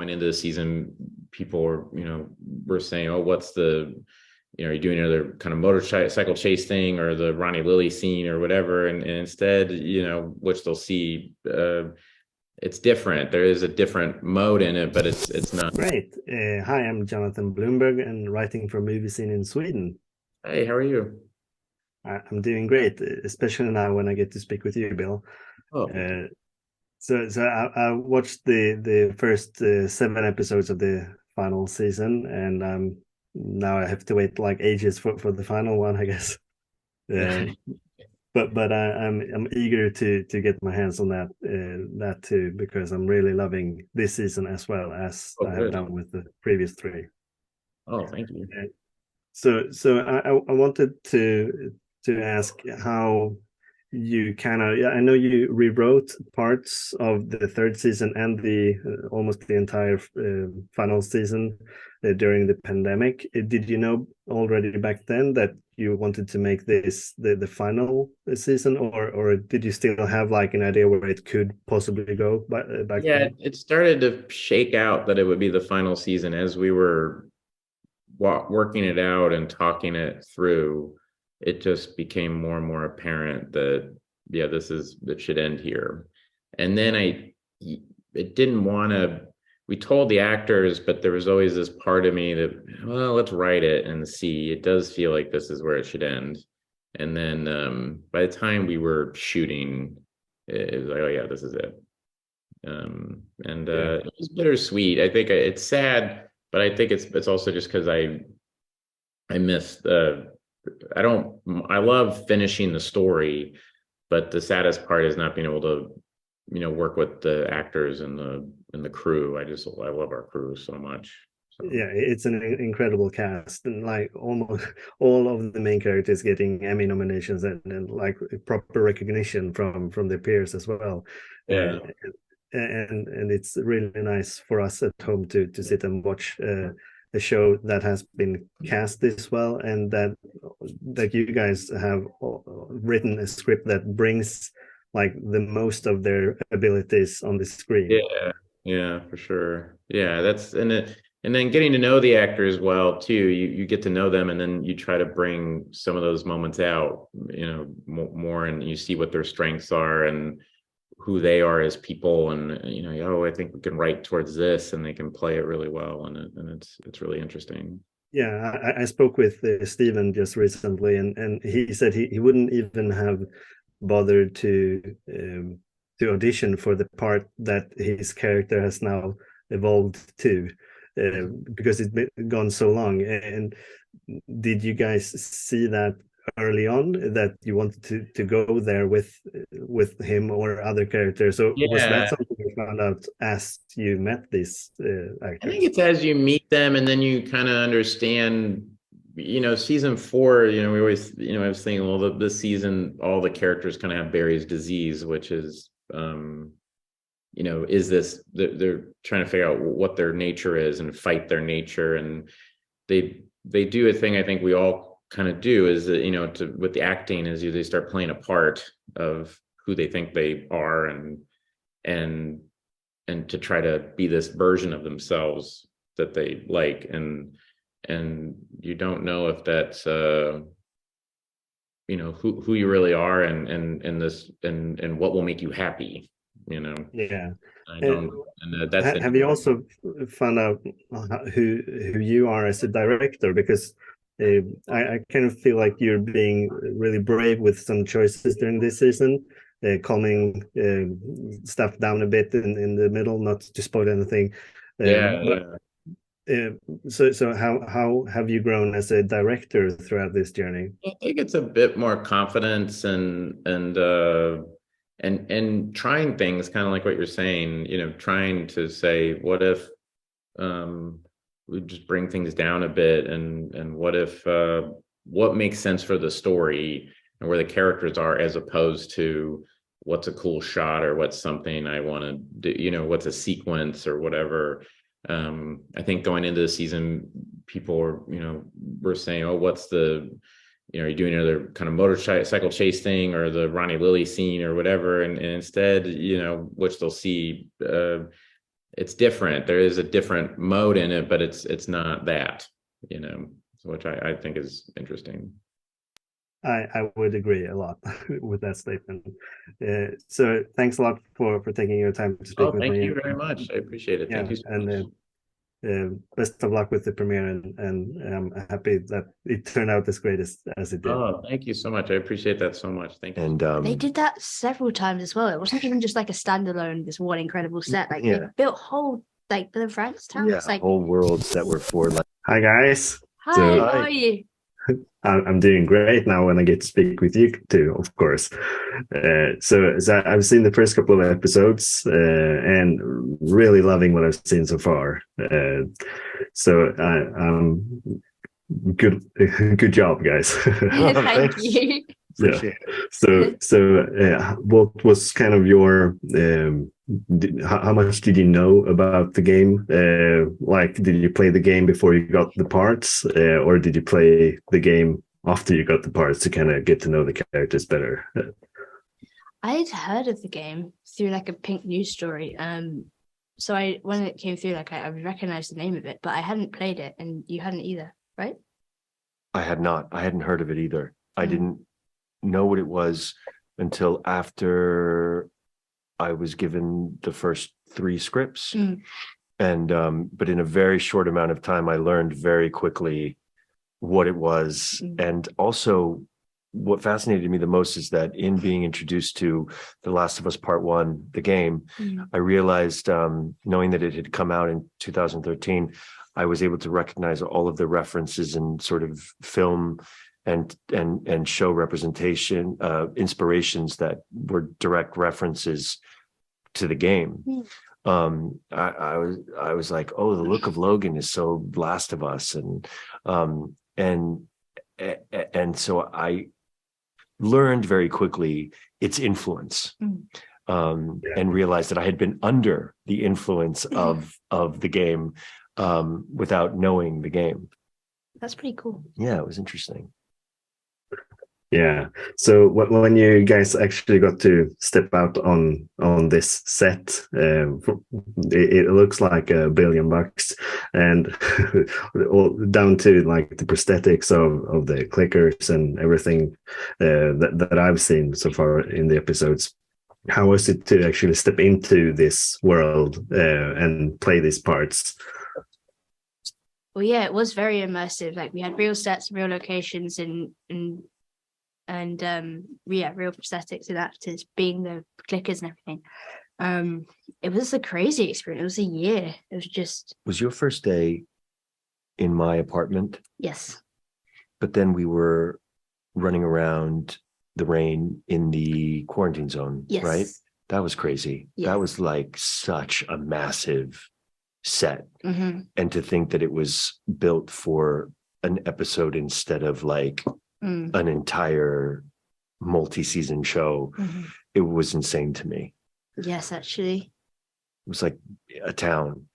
going into the season, people were saying, "Oh, what's the, are you doing another kind of motorcycle chase thing or the Ronnie Lily scene or whatever?" And instead, which they'll see, it's different. There is a different mode in it, but it's not. Great. Hi, I'm Jonathan Bloomberg and writing for movie scene in Sweden. Hey, how are you? I'm doing great, especially now when I get to speak with you, Bill. Oh, thank you. Uh, so I watched the first 7 episodes of the final season, and now I have to wait like ages for the final one, I guess. Uh, but I'm eager to get my hands on that too, because I'm really loving this season as well as Oh, I have good. done with the previous three. Oh, thank you. So I wanted to ask how you kind of, yeah, I know you rewrote parts of the third season and the almost the entire final season during the pandemic. Did you know already back then that you wanted to make this the final season, or did you still have like an idea where it could possibly go back Yeah, then? it started to shake out that it would be the final season as we were working it out and talking it through. It just became more and more apparent that, yeah, it should end here. And then it didn't want to. We told the actors, but there was always this part of me that, well, let's write it and see. It does feel like this is where it should end. And then by the time we were shooting, it was like, oh yeah, this is it. And Yeah. it was bittersweet. I think it's sad, but I think it's also just because I miss the I don't I love finishing the story, but the saddest part is not being able to work with the actors and the crew. I love our crew so much. So Yeah, it's an incredible cast, and like almost all of the main characters getting Emmy nominations and like proper recognition from their peers as well. Uh, yeah, and it's really nice for us at home to sit and watch a show that has been cast this well, and that you guys have written a script that brings like the most of their abilities on the screen. yeah, yeah, for sure. Yeah, and then getting to know the actors well too. You get to know them, and then you try to bring some of those moments out, more, and you see what their strengths are and who they are as people, and oh, I think we can write towards this, and they can play it really well, and it's really interesting. Yeah, I spoke with Steven just recently, and he said he wouldn't even have bothered to audition for the part that his character has now evolved to, because it's been gone so long. And did you guys see that early on that you wanted to go there with him or other characters? So was that Yeah, something you found out as you met these I think actors? it's as you meet them, and then you kind of understand. Season four. We always, I was thinking, well, this season, all the characters kind of have Barry's disease, which is, is this they're trying to figure out what their nature is and fight their nature, and they do a thing I think we all kind of do is that with the acting is they start playing a part of who they think they are, and to try to be this version of themselves that they like, and you don't know if that's who you really are, and this and what will make you happy. Yeah. I Uh, don't, and that's have you also found out who you are as a director? Because I kind of feel like you're being really brave with some choices during this season, calming stuff down a bit in the middle, not to spoil anything. yeah, But yeah. uh, so how have you grown as a director throughout this journey? I think it's a bit more confidence and trying things, kind of like what you're saying, trying to say, what if um we just bring things down a bit, and what if what makes sense for the story and where the characters are, as opposed to what's a cool shot or what's something I want to do, what's a sequence or whatever. I think going into the season, people were saying, oh, what's the, are you doing another kind of motorcycle chase thing or the Ronnie Lily scene or whatever? And instead, which they'll see, it's different. There is a different mode in it, but it's not that, which I think is interesting. I would agree a lot with that statement. So thanks a lot for taking your time to speak with Thank me. you very much. I appreciate it. Thank Yeah, you so and much. best of luck with the premiere, and I'm happy that it turned out as great as it did. Thank you so much. I appreciate that so much. Thank you. And they did that several times as well. It wasn't even just like a standalone, this one incredible set. Like Yeah. they built whole like the France town. yeah, It's like, whole worlds that were for like. Hi guys. hi, So- how are you? I'm doing great now when I get to speak with you too, of course. So I've seen the first couple of episodes and really loving what I've seen so far. So good job, guys. Thank Thanks. you. Appreciate it. So what was kind of your how much did you know about the game? Like, did you play the game before you got the parts, or did you play the game after you got the parts to kind of get to know the characters better? I'd heard of the game through like a Pink news story. So when it came through, like I recognized the name of it, but I hadn't played it, and you hadn't either, right? I had not. I hadn't heard of it either. I Mm. didn't know what it was until after I was given the first 3 scripts. Mm. And but in a very short amount of time, I learned very quickly what it was. Mm. And also what fascinated me the most is that in being introduced to The Last of Us Part 1, the game, Mm. I realized, knowing that it had come out in 2013, I was able to recognize all of the references and sort of film and show representation, inspirations that were direct references to the game. Mm. I was like, oh, the look of Logan is so Last of Us, and so I learned very quickly its influence. And realized that I had been under the influence of the game without knowing the game. That's pretty cool. Yeah, it was interesting. Yeah. So when you guys actually got to step out on this set, it looks like $1 billion, and all down to like the prosthetics of the clickers and everything that I've seen so far in the episodes. How was it to actually step into this world and play these parts? Well, yeah, it was very immersive. Like we had real sets, real locations, and real prosthetics and actors being the clickers and everything. It was a crazy experience. It was a year. It was just. Was your first day in my apartment? Yes. But then we were running around the rain in the quarantine zone, Yes. right? That was crazy. Yeah. That was like such a massive set. Mm-hmm. And to think that it was built for an episode instead of like an entire multi-season show, Mm-hmm. it was insane to me. Yes, actually. It was like a town.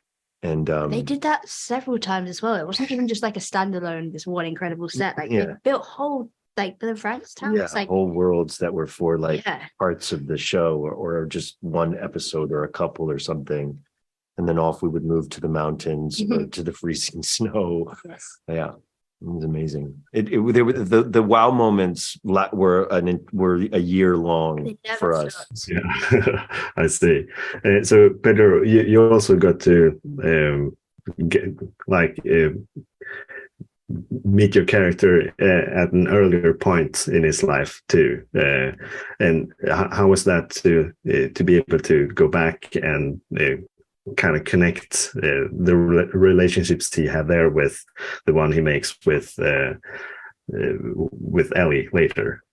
And They did that several times as well. It wasn't even just like a standalone, this one incredible set. Like Yeah. they built whole like the France town. yeah, It's like whole worlds that were for like yeah. parts of the show or just one episode or a couple or something. And then off we would move to the mountains or to the freezing snow. Yes. Yeah, it was amazing. They were the wow moments were a year long They never for us. stopped. Yeah, I see. So Pedro, you also got to meet your character at an earlier point in his life too. And how was that to be able to go back and kind of connect the relationships he had there with the one he makes with Ellie later?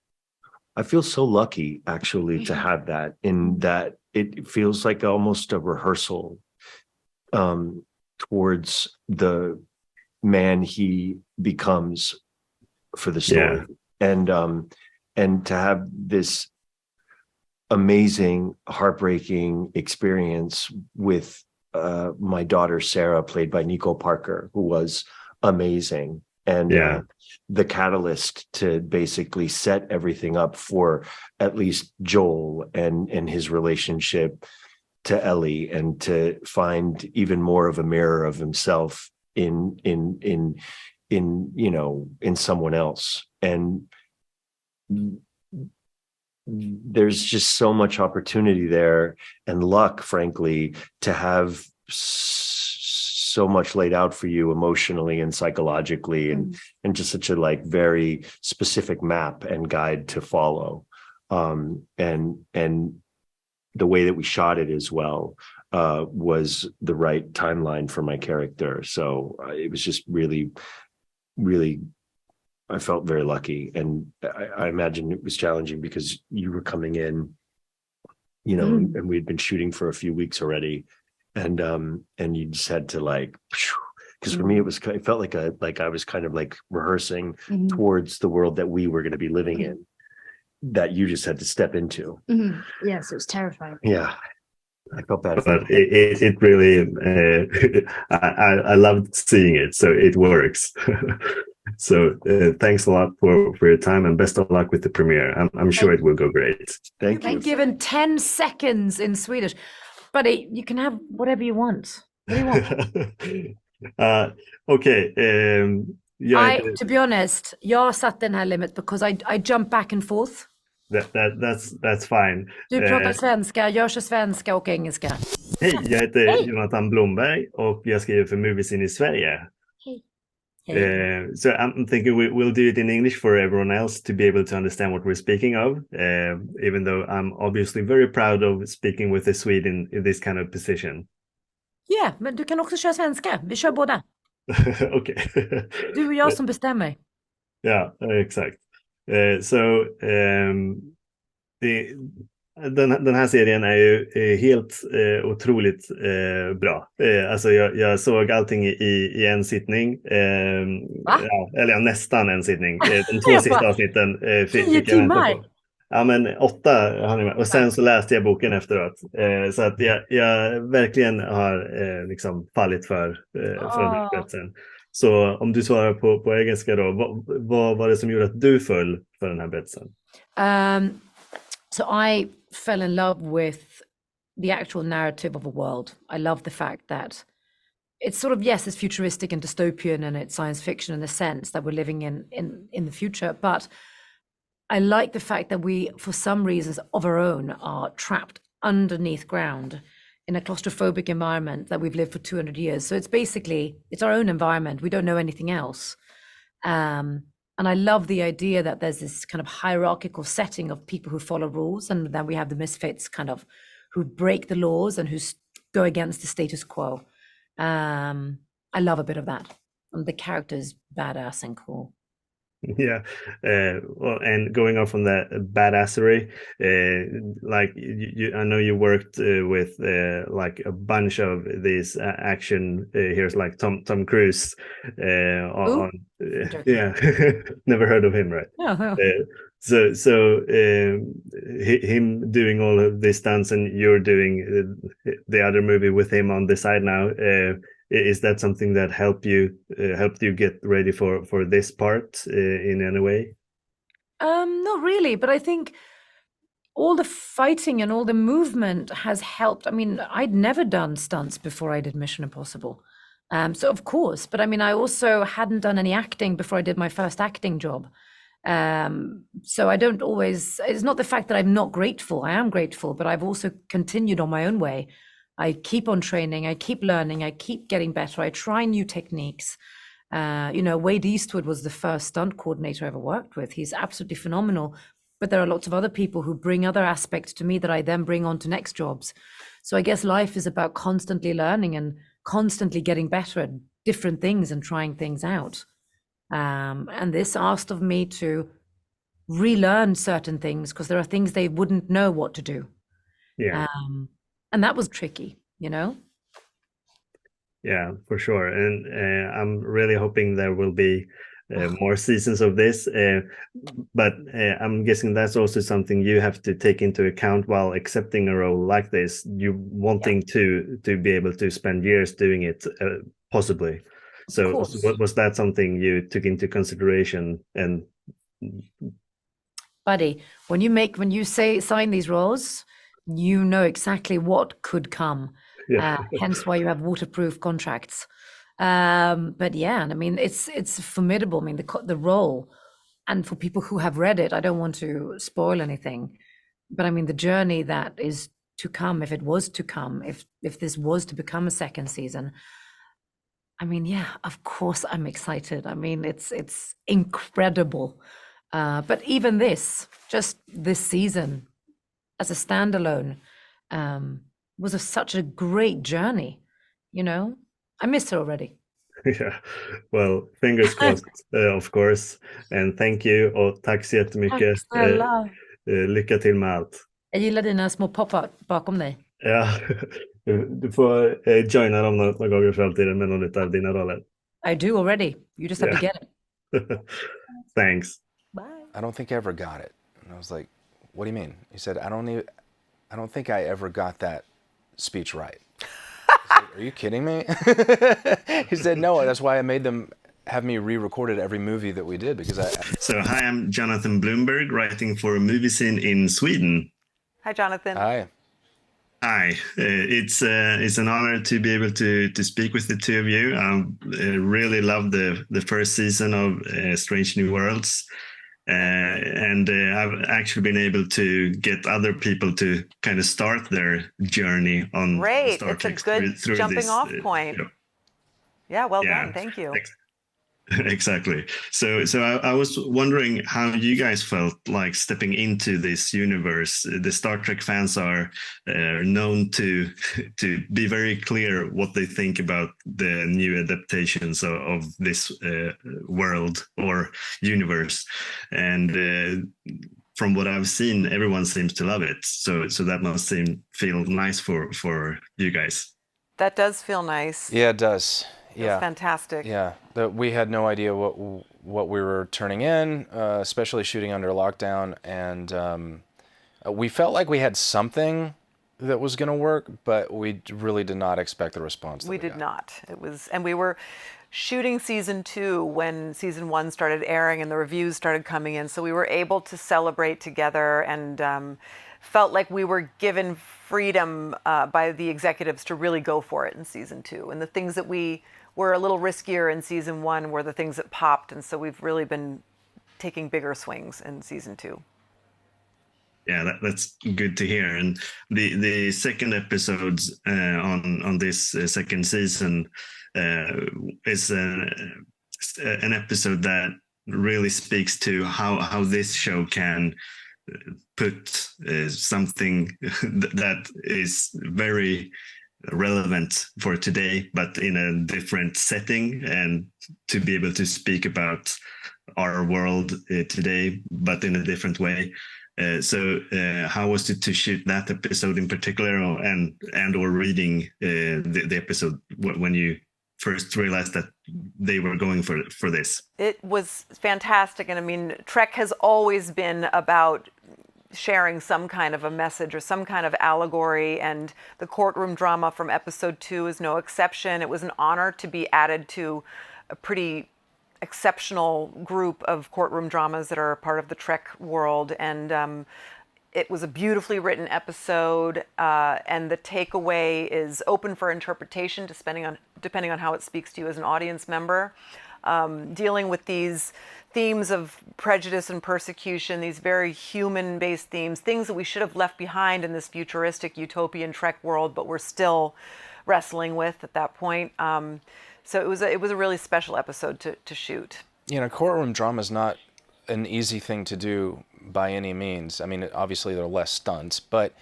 I feel so lucky actually to have that, in that it feels like almost a rehearsal towards the man he becomes for the story. And to have this amazing, heartbreaking experience with my daughter Sarah, played by Nicole Parker, who was amazing, and the catalyst to basically set everything up for at least Joel and his relationship to Ellie and to find even more of a mirror of himself in someone else. And there's just so much opportunity there and luck, frankly, to have so much laid out for you emotionally and psychologically, and just such a like very specific map and guide to follow. And the way that we shot it as well was the right timeline for my character. So it was just really, really, I felt very lucky. And I imagine it was challenging because you were coming in, and we had been shooting for a few weeks already. And you just had to like, because for me, it felt like I was kind of like rehearsing towards the world that we were going to be living in, that you just had to step into. Yes, it was terrifying. Yeah, I felt bad. But it really, I loved seeing it, so it works. So thanks a lot for your time, and best of luck with the premiere. I'm sure it will go great. Thank you. Been given 10 seconds in Swedish. Buddy, you can have whatever you want. What do you want? Okay. To be honest, jag satt den här limit because I jump back and forth. That's fine. Du pratar svenska, jag kör svenska och engelska. Hej, jag heter Jonathan Blomberg och jag skriver för Moviesin i Sverige. So I'm thinking we'll do it in English for everyone else to be able to understand what we're speaking of, even though I'm obviously very proud of speaking with a Swede in this kind of position. Ja, men du kan också köra svenska. Vi kör båda. Okay. Du och jag som bestämmer. Ja, exakt. Den här serien är ju helt otroligt bra. Alltså jag såg allting i en sittning. Eller nästan en sittning. De 2 sista avsnitten fick jag vänta på. Ja, men 8 hann jag med. Och sen så läste jag boken efteråt. Så att jag verkligen har liksom fallit för den här berättelsen. Så om du svarar på engelska då, vad var det som gjorde att du föll för den här berättelsen? So I fell in love with the actual narrative of a world. I love the fact that it's sort of, yes, it's futuristic and dystopian and it's science fiction in the sense that we're living in the future. But I like the fact that we, for some reasons of our own, are trapped underneath ground in a claustrophobic environment that we've lived for 200 years. So it's our own environment. We don't know anything else. And I love the idea that there's this kind of hierarchical setting of people who follow rules, and then we have the misfits kind of who break the laws and who go against the status quo. I love a bit of that. And the character's badass and cool. Yeah, well, and going off on that badassery, like I know you worked with like a bunch of these action heroes, like Tom Cruise. Yeah, never heard of him, right? No. So him doing all of these stunts, and you're doing the other movie with him on the side now. Is that something that helped you get ready for this part in any way? Not really, but I think all the fighting and all the movement has helped. I mean, I'd never done stunts before I did Mission Impossible. So of course, but I mean, I also hadn't done any acting before I did my first acting job. So I don't always, it's not the fact that I'm not grateful. I am grateful, but I've also continued on my own way. I keep on training, I keep learning, I keep getting better. I try new techniques. Wade Eastwood was the first stunt coordinator I ever worked with. He's absolutely phenomenal. But there are lots of other people who bring other aspects to me that I then bring on to next jobs. So I guess life is about constantly learning and constantly getting better at different things and trying things out. And this asked of me to relearn certain things because there are things they wouldn't know what to do. Yeah. And that was tricky, Yeah, for sure. And I'm really hoping there will be more seasons of this. But I'm guessing that's also something you have to take into account while accepting a role like this. You wanting to be able to spend years doing it, possibly. So was that something you took into consideration? And buddy, when you sign these roles, you know exactly what could come. Yeah. Hence why you have waterproof contracts. But yeah, and I mean, it's formidable. I mean, the role, and for people who have read it, I don't want to spoil anything, but I mean, the journey that is to come, if it was to come, if this was to become a second season, I mean, yeah, of course I'm excited. I mean, it's incredible. But even just this season as a standalone, was such a great journey. You know, I miss her already. Yeah, well, fingers crossed, of course. And thank you, och tack så jättemycket. Tack snälla. Lycka till med allt. Jag gillar dina små pop-up bakom dig. Ja, du får joina dem några gånger i framtiden med någon av dina roller. I do already. You just have to get it. Thanks. Bye. I don't think I ever got it. And I was like, what do you mean? He said, I don't think I ever got that speech right. I was like, are you kidding me? He said, no, that's why I made them have me re-recorded every movie that we did, because So hi, I'm Jonathan Bloomberg, writing for a movie scene in Sweden. Hi, Jonathan. Hi. Hi, it's an honor to be able to speak with the two of you. I really loved the first season of Strange New Worlds. And I've actually been able to get other people to kind of start their journey on Great. Star It's Trek a good through jumping this, off point. Yeah, well done. Thank you. Exactly. So I was wondering how you guys felt like stepping into this universe. The Star Trek fans are known to be very clear what they think about the new adaptations of this world or universe, and from what I've seen, everyone seems to love it. So that must feel nice for you guys. That does feel nice. Yeah, it does. It's fantastic. Yeah, we had no idea what we were turning in, especially shooting under lockdown, and we felt like we had something that was going to work, but we really did not expect the response. We did not. And we were shooting season 2 when season 1 started airing and the reviews started coming in, so we were able to celebrate together, and felt like we were given freedom by the executives to really go for it in season 2, and the things that we were a little riskier in season 1 were the things that popped, and so we've really been taking bigger swings in season 2. Yeah, that's good to hear. And the second episodes on this second season is an episode that really speaks to how this show can put something that is very relevant for today, but in a different setting, and to be able to speak about our world today, but in a different way. So how was it to shoot that episode in particular, and or reading the episode when you first realized that they were going for this? It was fantastic. And I mean, Trek has always been about sharing some kind of a message or some kind of allegory, and the courtroom drama from episode 2 is no exception. It was an honor to be added to a pretty exceptional group of courtroom dramas that are a part of the Trek world, and it was a beautifully written episode, and the takeaway is open for interpretation depending on how it speaks to you as an audience member. Dealing with these themes of prejudice and persecution, these very human-based themes, things that we should have left behind in this futuristic utopian Trek world, but we're still wrestling with at that point. So it was a really special episode to shoot. You know, courtroom drama is not an easy thing to do by any means. I mean, obviously there are less stunts, but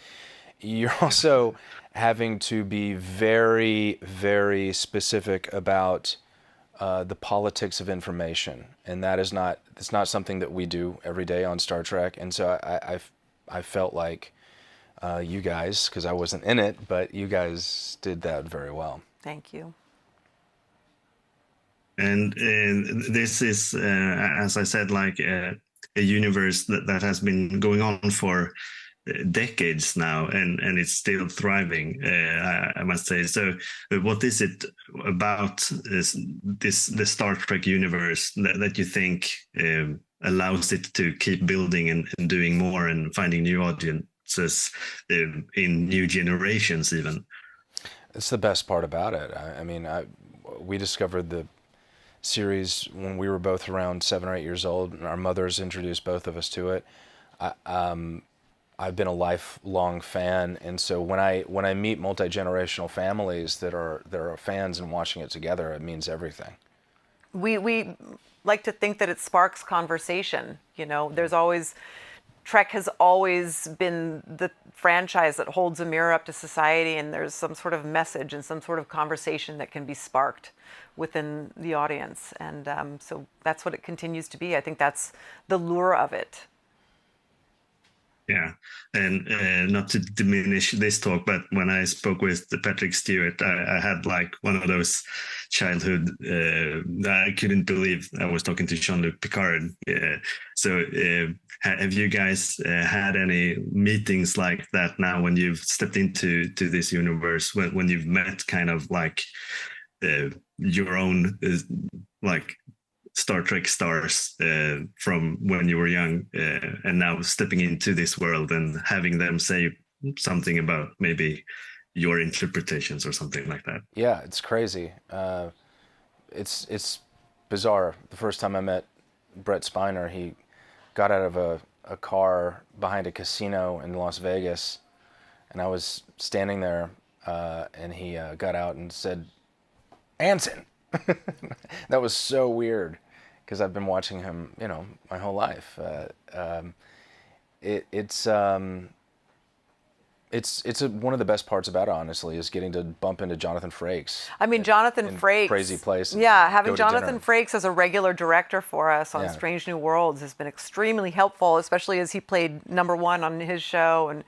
you're also having to be very, very specific about the politics of information, and it's not something that we do every day on Star Trek. And so I felt like you guys, because I wasn't in it, but you guys did that very well. Thank you. And this is, as I said, like a universe that has been going on for decades now, and it's still thriving, I must say. So what is it about the Star Trek universe that you think allows it to keep building and doing more and finding new us in new generations even. It's the best part about it. I mean, we discovered the series when we were both around 7 or 8 years old, and our mothers introduced both of us to it. I've been a lifelong fan, and so when I meet multi-generational families that are fans and watching it together, it means everything. We like to think that it sparks conversation. Trek has always been the franchise that holds a mirror up to society, and there's some sort of message and some sort of conversation that can be sparked within the audience. And so that's what it continues to be. I think that's the lure of it. Yeah, and not to diminish this talk, but when I spoke with Patrick Stewart, I had like one of those childhood I couldn't believe I was talking to Jean-Luc Picard. So have you guys had any meetings like that now when you've stepped into this universe, when you've met kind of like your own like Star Trek stars from when you were young, and now stepping into this world and having them say something about maybe your interpretations or something like that? Yeah, it's crazy. It's bizarre. The first time I met Brett Spiner, he got out of a car behind a casino in Las Vegas, and I was standing there, and he got out and said, "Anson." That was so weird, because I've been watching him, my whole life. It's one of the best parts about it, honestly, is getting to bump into Jonathan Frakes. I mean, Jonathan Frakes, crazy place. Yeah, having Jonathan Frakes as a regular director for us on Strange New Worlds has been extremely helpful, especially as he played number one on his show, and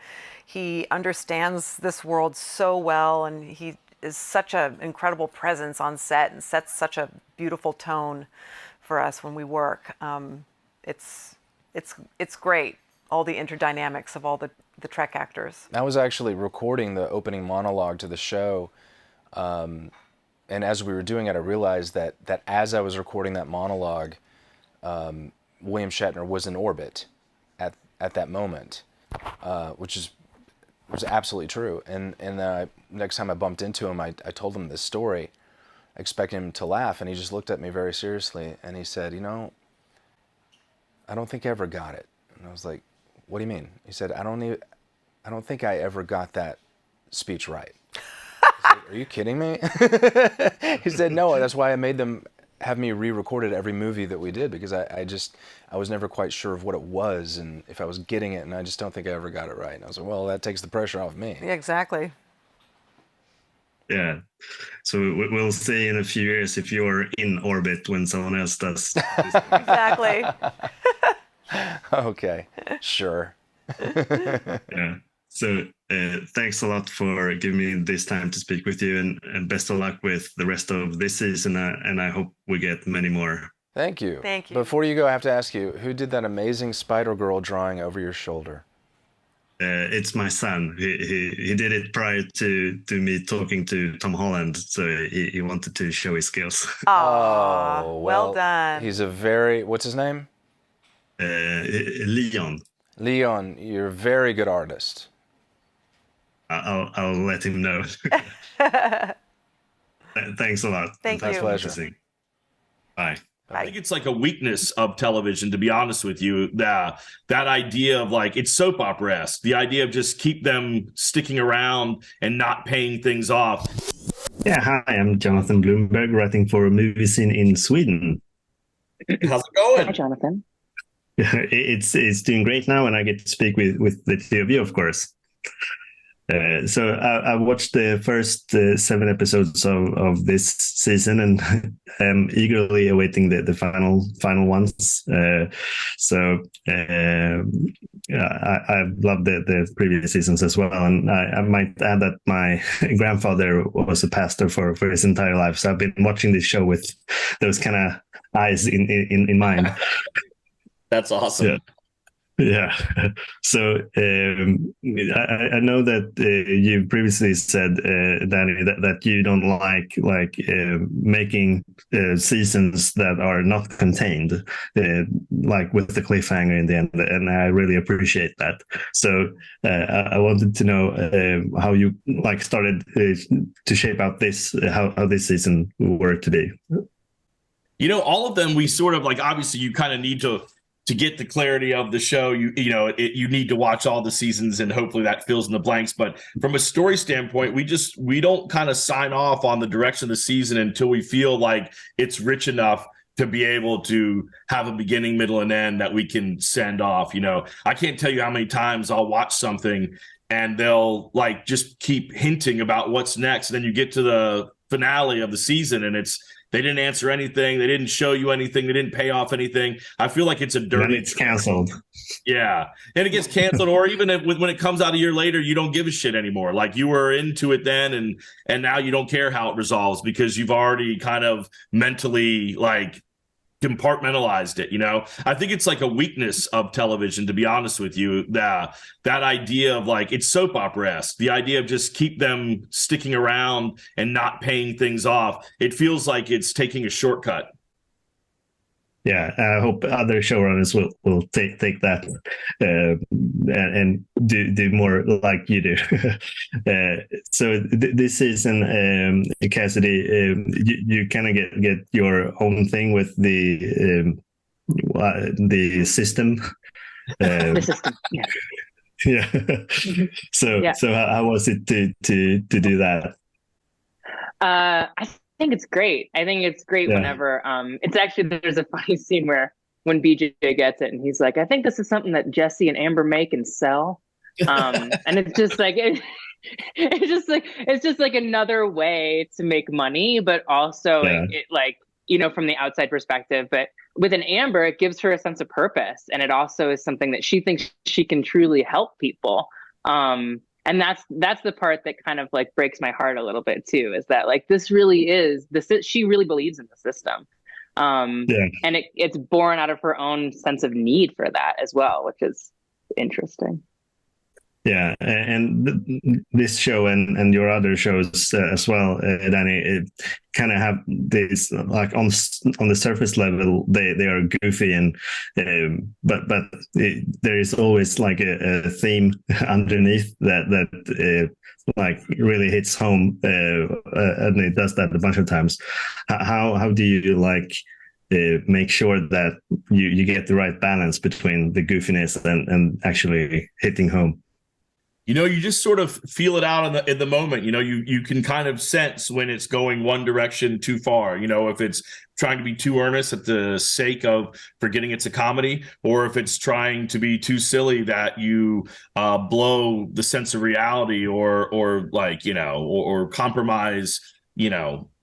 he understands this world so well, and he is such an incredible presence on set and sets such a beautiful tone for us when we work. It's great, all the interdynamics of all the Trek actors. I was actually recording the opening monologue to the show, and as we were doing it, I realized that as I was recording that monologue, William Shatner was in orbit at that moment, which was absolutely true. And next time I bumped into him, I told him this story, expecting him to laugh, and he just looked at me very seriously, and he said, I don't think I ever got it. And I was like, what do you mean? He said, I don't think I ever got that speech right. I was like, are you kidding me? He said, no, that's why I made them have me re-recorded every movie that we did, because I was never quite sure of what it was and if I was getting it, and I just don't think I ever got it right. And I was like, well, that takes the pressure off me. Yeah, exactly. Yeah. So we'll see in a few years if you're in orbit when someone else does. Exactly. Okay, sure. Yeah. So thanks a lot for giving me this time to speak with you, and best of luck with the rest of this season, and I hope we get many more. Thank you. Thank you. Before you go, I have to ask you, who did that amazing Spider-Girl drawing over your shoulder? It's my son. He did it prior to me talking to Tom Holland, so he wanted to show his skills. Oh, well done. He's what's his name? Leon. Leon, you're a very good artist. I'll let him know. Thanks a lot. Thank you. Pleasure. Bye. I think it's like a weakness of television, to be honest with you. That idea of like, it's soap opera-esque. The idea of just keep them sticking around and not paying things off. Yeah, hi, I'm Jonathan Bloomberg, writing for a movie scene in Sweden. How's it going? Hi, Jonathan. It's doing great now, and I get to speak with the two of you, of course. So I watched the first 7 episodes of this season, and I'm eagerly awaiting the final ones. I loved the previous seasons as well, and I might add that my grandfather was a pastor for his entire life, so I've been watching this show with those kind of eyes in mind. That's awesome. Yeah. So I know that you previously said, Danny, that you don't like making seasons that are not contained, like with the cliffhanger in the end, and I really appreciate that. So I wanted to know how you like started to shape out this how this season were to be. All of them we sort of like. Obviously, you kind of need to get the clarity of the show. You need to watch all the seasons, and hopefully that fills in the blanks. But from a story standpoint, we don't kind of sign off on the direction of the season until we feel like it's rich enough to be able to have a beginning, middle, and end that we can send off. I can't tell you how many times I'll watch something and they'll like just keep hinting about what's next. And then you get to the finale of the season and they didn't answer anything. They didn't show you anything. They didn't pay off anything. I feel like it's a dirty. And it's canceled. Yeah, and it gets canceled, or even when it comes out a year later, you don't give a shit anymore. Like you were into it then, and now you don't care how it resolves because you've already kind of mentally like compartmentalized it. I think it's like a weakness of television, to be honest with you, that idea of like it's soap opera-esque, the idea of just keep them sticking around and not paying things off. It feels like it's taking a shortcut. Yeah, I hope other showrunners will take that and do more like you do. So this season, Cassidy, you kind of get your own thing with the system. The system, yeah. Yeah. Mm-hmm. So how was it to do that? I think it's great. I think it's great whenever it's actually, there's a funny scene where when BJ gets it and he's like, I think this is something that Jesse and Amber make and sell. And it's just like it's just like another way to make money, but also it like, from the outside perspective, but with an Amber, it gives her a sense of purpose. And it also is something that she thinks she can truly help people. And that's the part that kind of like breaks my heart a little bit too, is that like this really is she really believes in the system. And it's born out of her own sense of need for that as well, which is interesting. Yeah, and this show and your other shows as well, Danny, it kind of have this like on the surface level they are goofy and but there is always like a theme underneath that like really hits home, and it does that a bunch of times. How do you like make sure that you get the right balance between the goofiness and actually hitting home? You just sort of feel it out in the moment. You can kind of sense when it's going one direction too far. If it's trying to be too earnest at the sake of forgetting it's a comedy, or if it's trying to be too silly that you blow the sense of reality, or like or compromise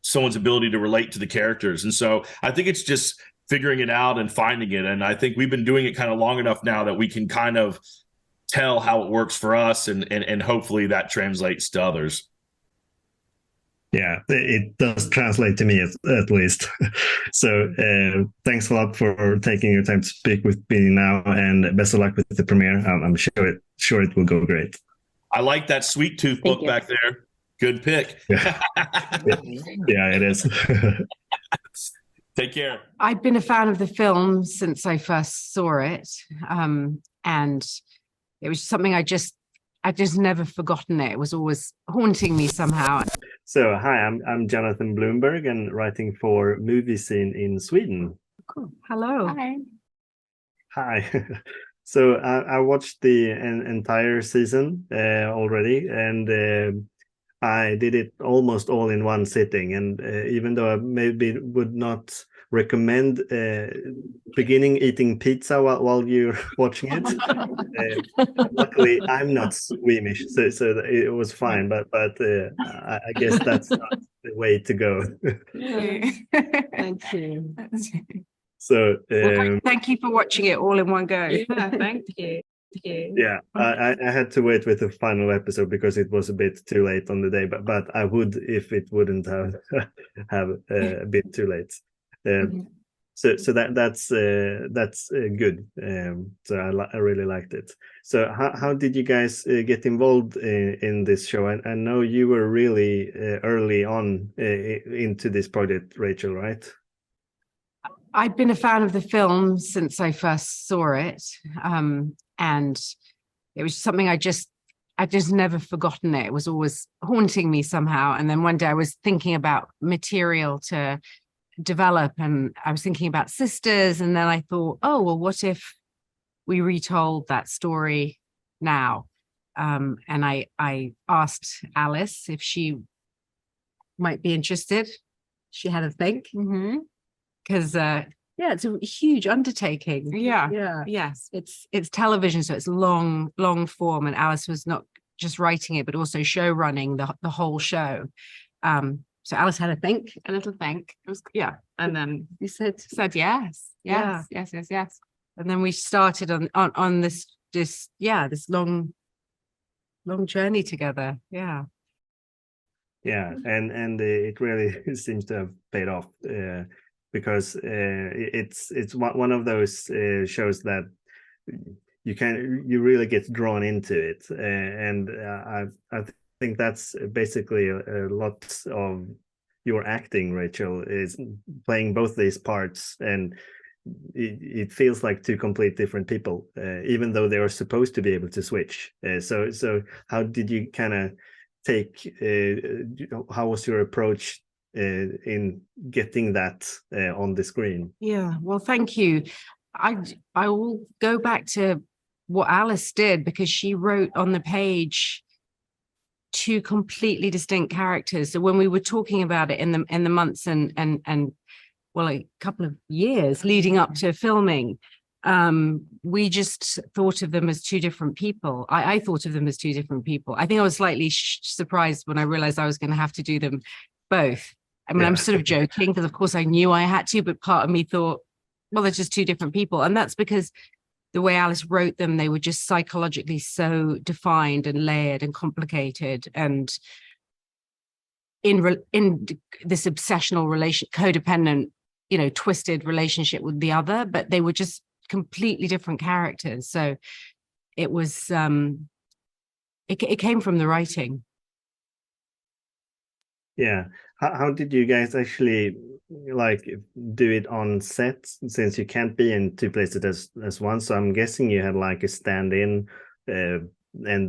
someone's ability to relate to the characters. And so I think it's just figuring it out and finding it. And I think we've been doing it kind of long enough now that we can kind of tell how it works for us, and hopefully that translates to others. Yeah, it does translate to me at least. So thanks a lot for taking your time to speak with me now, and best of luck with the premiere. I'm sure it will go great. I like that Sweet Tooth book back there. Good pick. Yeah, it is. Take care. I've been a fan of the film since I first saw it, and it was something I've just never forgotten it. It was always haunting me somehow. So, hi, I'm Jonathan Bloomberg and writing for Movie Scene in Sweden. Cool. Hello. Hi. So I watched the entire season already, and I did it almost all in one sitting. And even though I maybe would not recommend beginning eating pizza while you're watching it, luckily I'm not squeamish, so it was fine. But I guess that's not the way to go. Thank you. So thank you for watching it all in one go. Yeah, thank you. Yeah, I had to wait with the final episode because it was a bit too late on the day, but I would if it wouldn't have been too late. So that's good. So I really liked it. So how did you guys get involved in this show? I know you were really early on into this project, Rachel, right? I'd been a fan of the film since I first saw it, and it was something I just never forgotten it. It was always haunting me somehow. And then one day I was thinking about material to develop, and I was thinking about sisters, and then I thought, oh well, what if we retold that story now? And I asked Alice if she might be interested. She had a think, because yeah, it's a huge undertaking. Yes, it's television, so it's long form, and Alice was not just writing it but also show running the whole show. So Alice had a little think. It was, and then you said yes. And then we started on this long journey together. And it really seems to have paid off, because it's one of those shows that you really get drawn into it, and I think that's basically a lot of your acting, Rachel, is playing both these parts, and it feels like two complete different people, even though they are supposed to be able to switch. So how did you kind of take? How was your approach in getting that on the screen? Yeah, well, thank you. I will go back to what Alice did, because she wrote on the page two completely distinct characters. So when we were talking about it in the months and well, a couple of years leading up to filming, we just thought of them as two different people. I thought of them as two different people. I think I was slightly surprised when I realized I was going to have to do them both. I mean, I'm sort of joking, because of course I knew I had to, but part of me thought, well, they're just two different people. And that's because the way Alice wrote them, they were just psychologically so defined and layered and complicated, and in this obsessional codependent, twisted relationship with the other, but they were just completely different characters. So it was, it came from the writing. Yeah. How did you guys actually do it on set, since you can't be in two places as one? So I'm guessing you had like a stand-in, and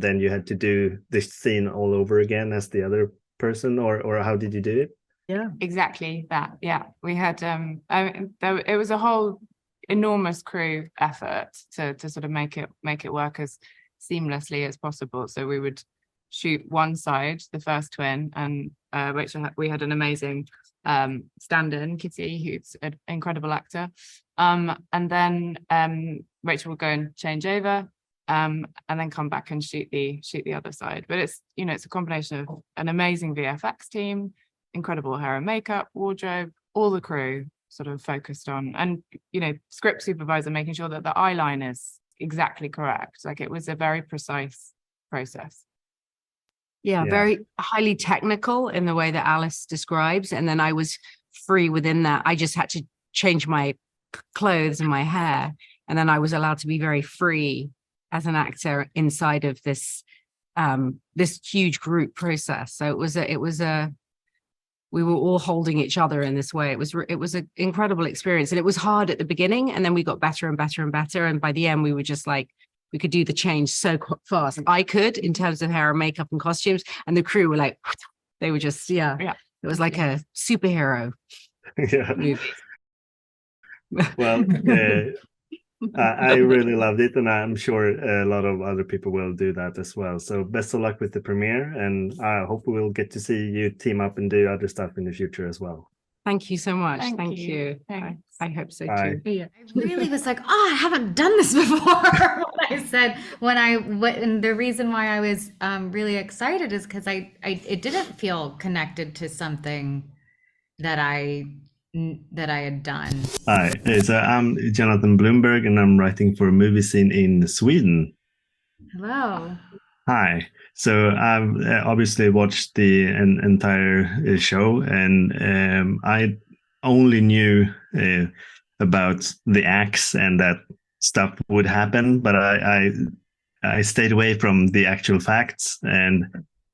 then you had to do this scene all over again as the other person, or how did you do it? Yeah, exactly that. Yeah, we had it was a whole enormous crew effort to sort of make it work as seamlessly as possible. So we would shoot one side, the first twin, and Rachel, we had an amazing stand-in, Kitty, who's an incredible actor, and then Rachel would go and change over, and then come back and shoot the other side. But it's it's a combination of an amazing VFX team, incredible hair and makeup, wardrobe, all the crew sort of focused on, and script supervisor making sure that the eye line is exactly correct. Like, it was a very precise process. Yeah, very highly technical in the way that Alice describes. And then I was free within that. I just had to change my clothes and my hair. And then I was allowed to be very free as an actor inside of this this huge group process. So we were all holding each other in this way. It was an incredible experience. And it was hard at the beginning. And then we got better and better and better. And by the end, we were just like, we could do the change so fast. I could, in terms of hair and makeup and costumes, and the crew were like, they were just, it was like a superhero movie. Well, I really loved it, and I'm sure a lot of other people will do that as well. So best of luck with the premiere, and I hope we will get to see you team up and do other stuff in the future as well. Thank you so much. Thank you. I hope so too. Yeah. I really was like, I haven't done this before. I said and the reason why I was really excited is because it didn't feel connected to something that I had done. Hi, so I'm Jonathan Bloomberg, and I'm writing for a movie scene in Sweden. Hello. Hi. So I've obviously watched the entire show, and I only knew about the axe and that stuff would happen, but I stayed away from the actual facts and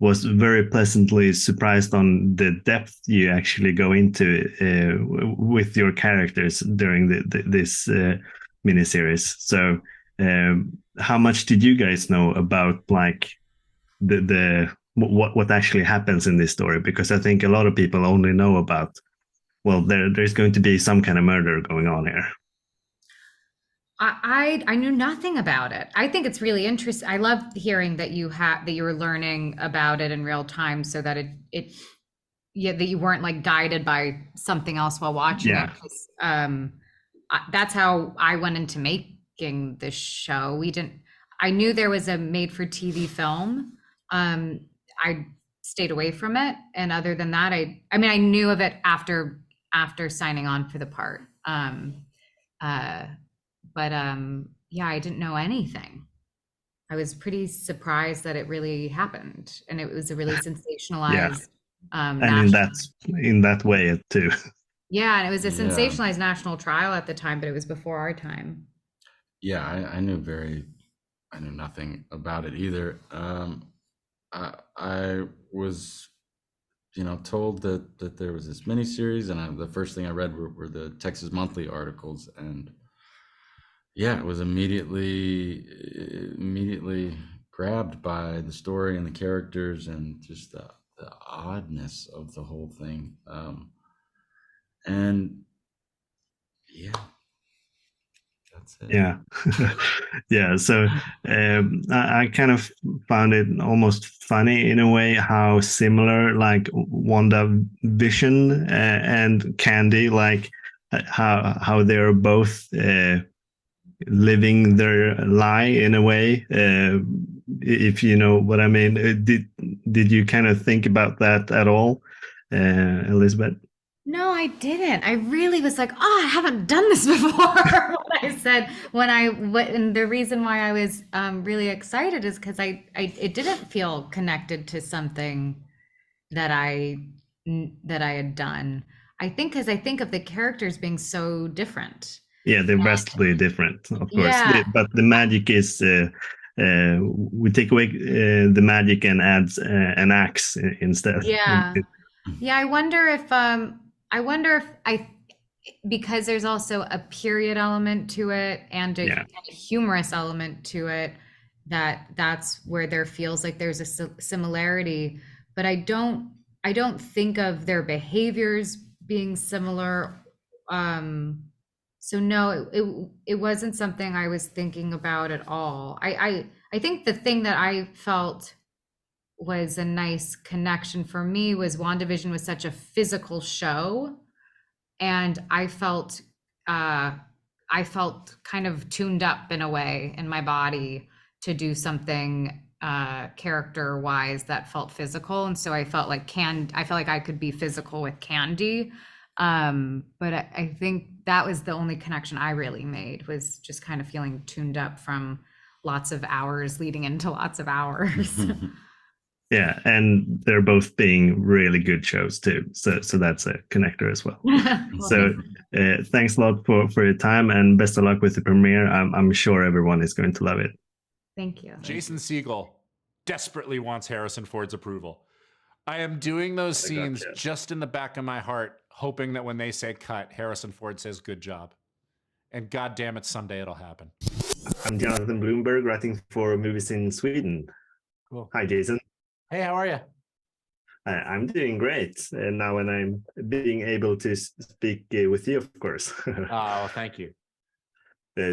was very pleasantly surprised on the depth you actually go into with your characters during this miniseries. So, how much did you guys know about like what actually happens in this story? Because I think a lot of people only know about, well, there's going to be some kind of murder going on here. I knew nothing about it. I think it's really interesting. I love hearing that you were learning about it in real time, so that that you weren't like guided by something else while watching it. That's how I went into making this show. I knew there was a made-for-TV film. I stayed away from it, and other than that, I knew of it after signing on for the part. Yeah, I didn't know anything. I was pretty surprised that it really happened, and it was a really sensationalized. And in that way too. Yeah, and it was a sensationalized national trial at the time, but it was before our time. Yeah, I knew nothing about it either. I was, told that there was this miniseries, and the first thing I read were the Texas Monthly articles, and yeah, it was immediately grabbed by the story and the characters and just the oddness of the whole thing. And yeah, that's it. Yeah. Yeah. So I kind of found it almost funny in a way how similar like WandaVision and Candy, like how they're both living their lie in a way, if you know what I mean. Did you kind of think about that at all, Elizabeth? No, I didn't. I really was like, oh, I haven't done this before. What I said and the reason why I was really excited is because it didn't feel connected to something that I had done. I think because I think of the characters being so different. Yeah, they're vastly different, of course. Yeah. But the magic is we take away the magic and adds an axe instead. Yeah. Yeah, I wonder if because there's also a period element to it and a humorous element to it, that's where there feels like there's a similarity, but I don't think of their behaviors being similar. So no, it wasn't something I was thinking about at all. I think the thing that I felt was a nice connection for me was WandaVision was such a physical show, and I felt kind of tuned up in a way in my body to do something character wise that felt physical, and so I felt like I could be physical with Candy. But I think that was the only connection I really made, was just kind of feeling tuned up from lots of hours leading into lots of hours. Yeah, and they're both being really good shows too. So that's a connector as well. So thanks a lot for your time, and best of luck with the premiere. I'm sure everyone is going to love it. Thank you. Jason Segel desperately wants Harrison Ford's approval. I am doing those scenes just in the back of my heart, hoping that when they say cut, Harrison Ford says good job. And God damn it, someday it'll happen. I'm Jonathan Bloomberg, writing for Movies in Sweden. Cool. Hi, Jason. Hey, how are you? I'm doing great. And now when I'm being able to speak with you, of course. Oh, thank you.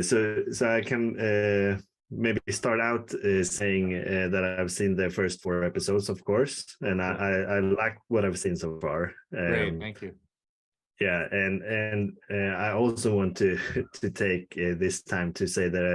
So I can maybe start out saying that I've seen the first 4 episodes, of course, and I like what I've seen so far. Great, thank you. Yeah, and I also want to take this time to say that I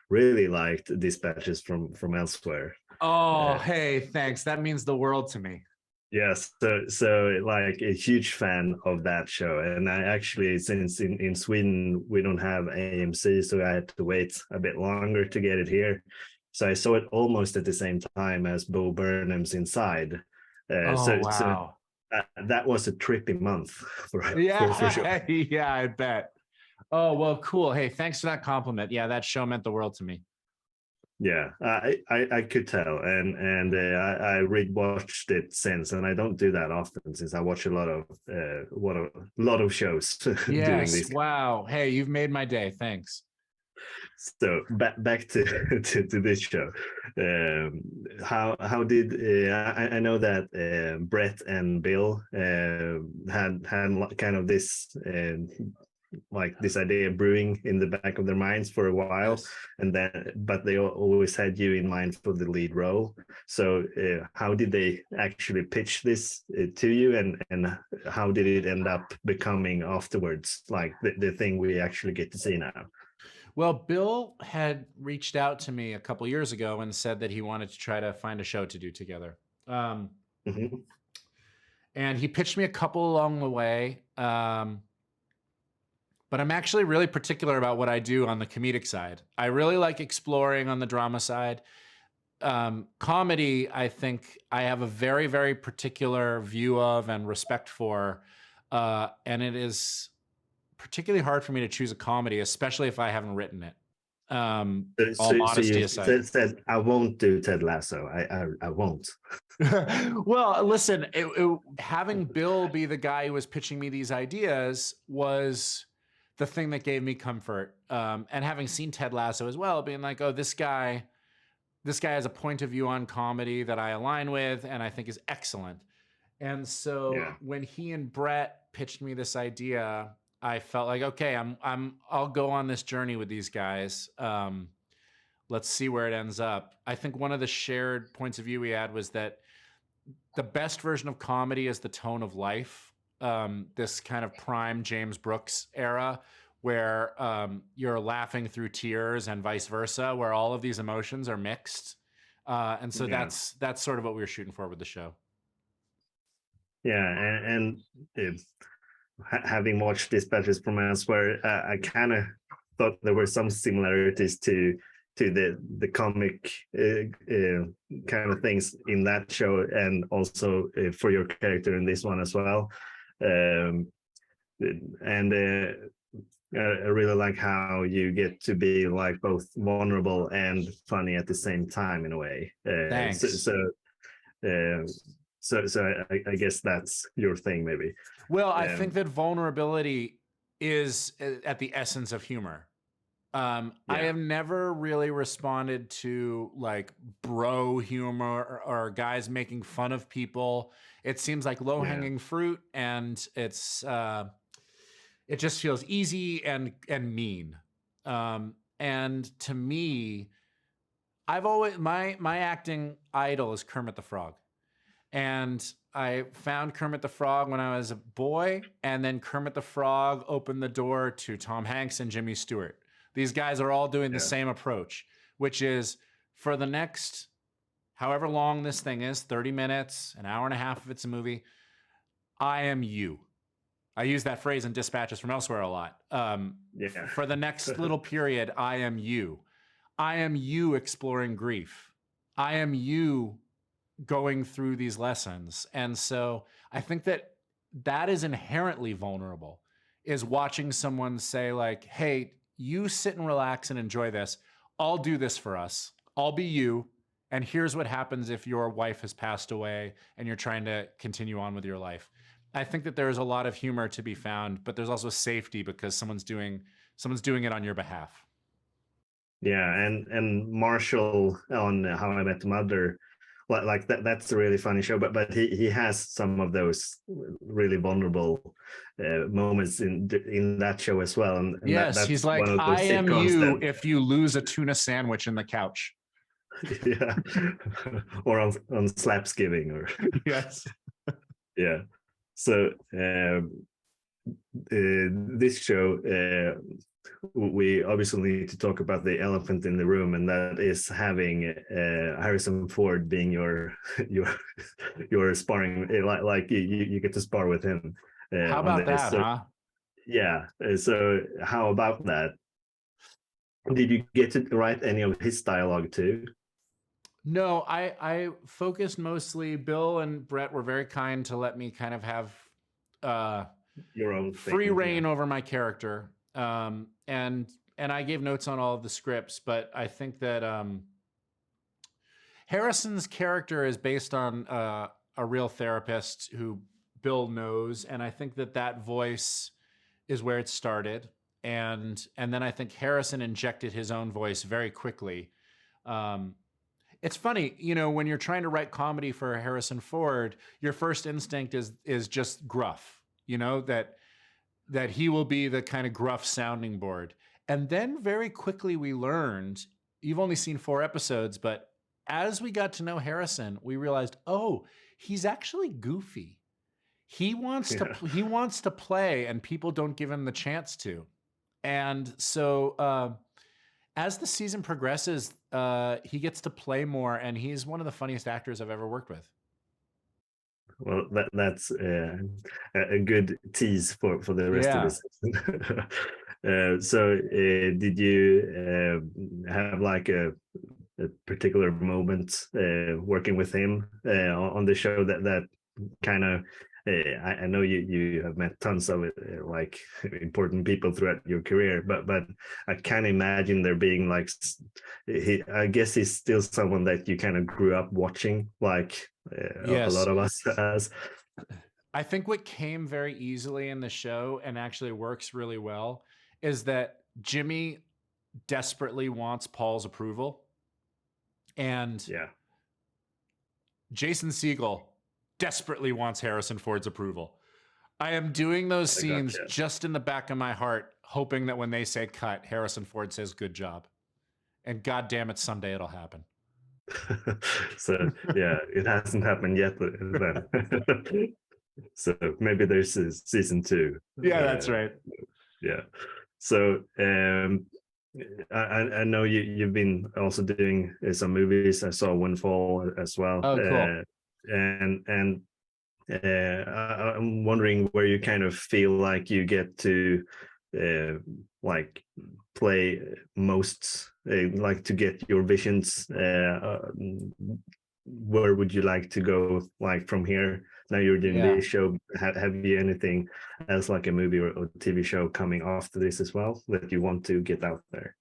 really liked Dispatches from Elsewhere. Oh, hey, thanks. That means the world to me. Yes, so like a huge fan of that show, and I actually, since in Sweden we don't have AMC, so I had to wait a bit longer to get it here. So I saw it almost at the same time as Bo Burnham's Inside. Wow. So that was a trippy month for Yeah, for sure. yeah, I bet. Oh, well, cool. Hey, thanks for that compliment. Yeah, that show meant the world to me. Yeah, I could tell, and I rewatched it since, and I don't do that often since I watch a lot of shows doing Yes. this. Wow. Hey, you've made my day. Thanks. So back to to this show. How did I know that Brett and Bill had kind of this like this idea brewing in the back of their minds for a while, Yes. and then but they always had you in mind for the lead role. So how did they actually pitch this to you, and how did it end up becoming afterwards, like the thing we actually get to see now? Well, Bill had reached out to me a couple years ago and said that he wanted to try to find a show to do together. Mhm. And he pitched me a couple along the way. But I'm actually really particular about what I do on the comedic side. I really like exploring on the drama side. Comedy, I think I have a very, very particular view of and respect for. And it is particularly hard for me to choose a comedy, especially if I haven't written it. All modesty aside. Said, I won't do Ted Lasso. I won't. Well, listen, having Bill be the guy who was pitching me these ideas was the thing that gave me comfort. And having seen Ted Lasso as well, being like, oh, this guy has a point of view on comedy that I align with and I think is excellent. And so when he and Brett pitched me this idea, I felt like, okay, I'll go on this journey with these guys. Let's see where it ends up. I think one of the shared points of view we had was that the best version of comedy is the tone of life. This kind of prime James Brooks era where you're laughing through tears and vice versa, where all of these emotions are mixed. And so that's sort of what we were shooting for with the show. Yeah, and having watched Dispatches from Elsewhere, I kind of thought there were some similarities to the comic kind of things in that show, and also for your character in this one as well. I really like how you get to be like both vulnerable and funny at the same time in a way. Thanks. So I guess that's your thing, maybe. Well, I think that vulnerability is at the essence of humor. I have never really responded to like bro humor or guys making fun of people. It seems like low-hanging fruit, and it just feels easy and mean. And to me, I've always my acting idol is Kermit the Frog. And I found Kermit the Frog when I was a boy, and then Kermit the Frog opened the door to Tom Hanks and Jimmy Stewart. These guys are all doing the same approach, which is for the next however long this thing is, 30 minutes, an hour and a half if it's a movie, I am you. I use that phrase in Dispatches from Elsewhere a lot. For the next little period, I am you. I am you exploring grief. I am you going through these lessons. And so I think that is inherently vulnerable, is watching someone say like, hey, you sit and relax and enjoy this. I'll do this for us. I'll be you. And here's what happens if your wife has passed away and you're trying to continue on with your life. I think that there's a lot of humor to be found, but there's also safety because someone's doing it on your behalf. Yeah, and Marshall on How I Met Your Mother, like that's a really funny show, but he has some of those really vulnerable moments in that show as well. And yes, he's like, I am you if you lose a tuna sandwich in the couch. Yeah, or on Slapsgiving, or yes, yeah. So this show, we obviously need to talk about the elephant in the room, and that is having Harrison Ford being your sparring, like you get to spar with him. How about that, huh? Yeah. So how about that? Did you get to write any of his dialogue too? No, I focused mostly. Bill and Brett were very kind to let me kind of have your own free reign over my character. And I gave notes on all of the scripts, but I think that Harrison's character is based on a real therapist who Bill knows, and I think that voice is where it started. And then I think Harrison injected his own voice very quickly. It's funny, when you're trying to write comedy for Harrison Ford, your first instinct is just gruff, that he will be the kind of gruff sounding board. And then very quickly we learned, you've only seen 4 episodes, but as we got to know Harrison, we realized, oh, he's actually goofy. He wants to play, and people don't give him the chance to. And so as the season progresses, he gets to play more, and he's one of the funniest actors I've ever worked with. Well, that's a good tease for the rest of the season. So did you have like a particular moment working with him on the show that kind of I know you have met tons of like important people throughout your career, but I can't imagine there being like I guess he's still someone that you kind of grew up watching, like a lot of us has. I think what came very easily in the show and actually works really well is that Jimmy desperately wants Paul's approval, and Jason Segel desperately wants Harrison Ford's approval. I am doing those scenes just in the back of my heart, hoping that when they say cut, Harrison Ford says good job. And God damn it, someday it'll happen. So it hasn't happened yet. Then. So maybe there's a season 2. Yeah, that's right. Yeah. So I know you've been also doing some movies. I saw Windfall as well. Oh, cool. And I'm wondering where you kind of feel like you get to like play most, like to get your visions. Where would you like to go, like from here? Now you're doing this show. Have you anything else, like a movie or TV show coming after this as well that you want to get out there?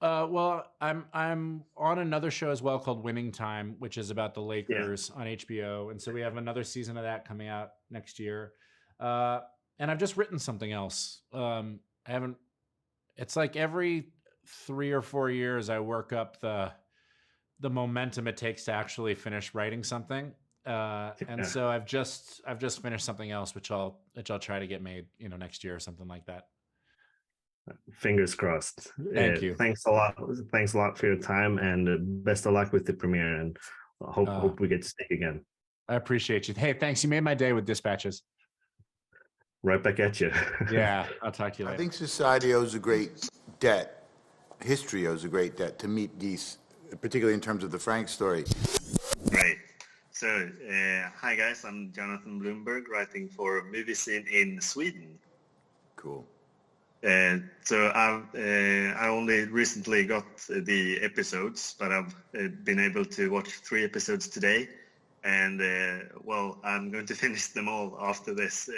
Well, I'm on another show as well called Winning Time, which is about the Lakers on HBO, and so we have another season of that coming out next year. And I've just written something else. I haven't. It's like every 3 or 4 years I work up the momentum it takes to actually finish writing something. And so I've just finished something else, which I'll try to get made, next year or something like that. Fingers crossed. Thank you. Thanks a lot for your time, and best of luck with the premiere, and hope we get to speak again. I appreciate you. Hey, thanks. You made my day with dispatches. Right back at you. Yeah, I'll talk to you later. I think society owes a great debt. History owes a great debt to Meet Geese, particularly in terms of the Frank story. Right. So, hi guys, I'm Jonathan Bloomberg, writing for Movie Scene in Sweden. Cool. So I only recently got the episodes, but I've been able to watch 3 episodes today, and I'm going to finish them all after this.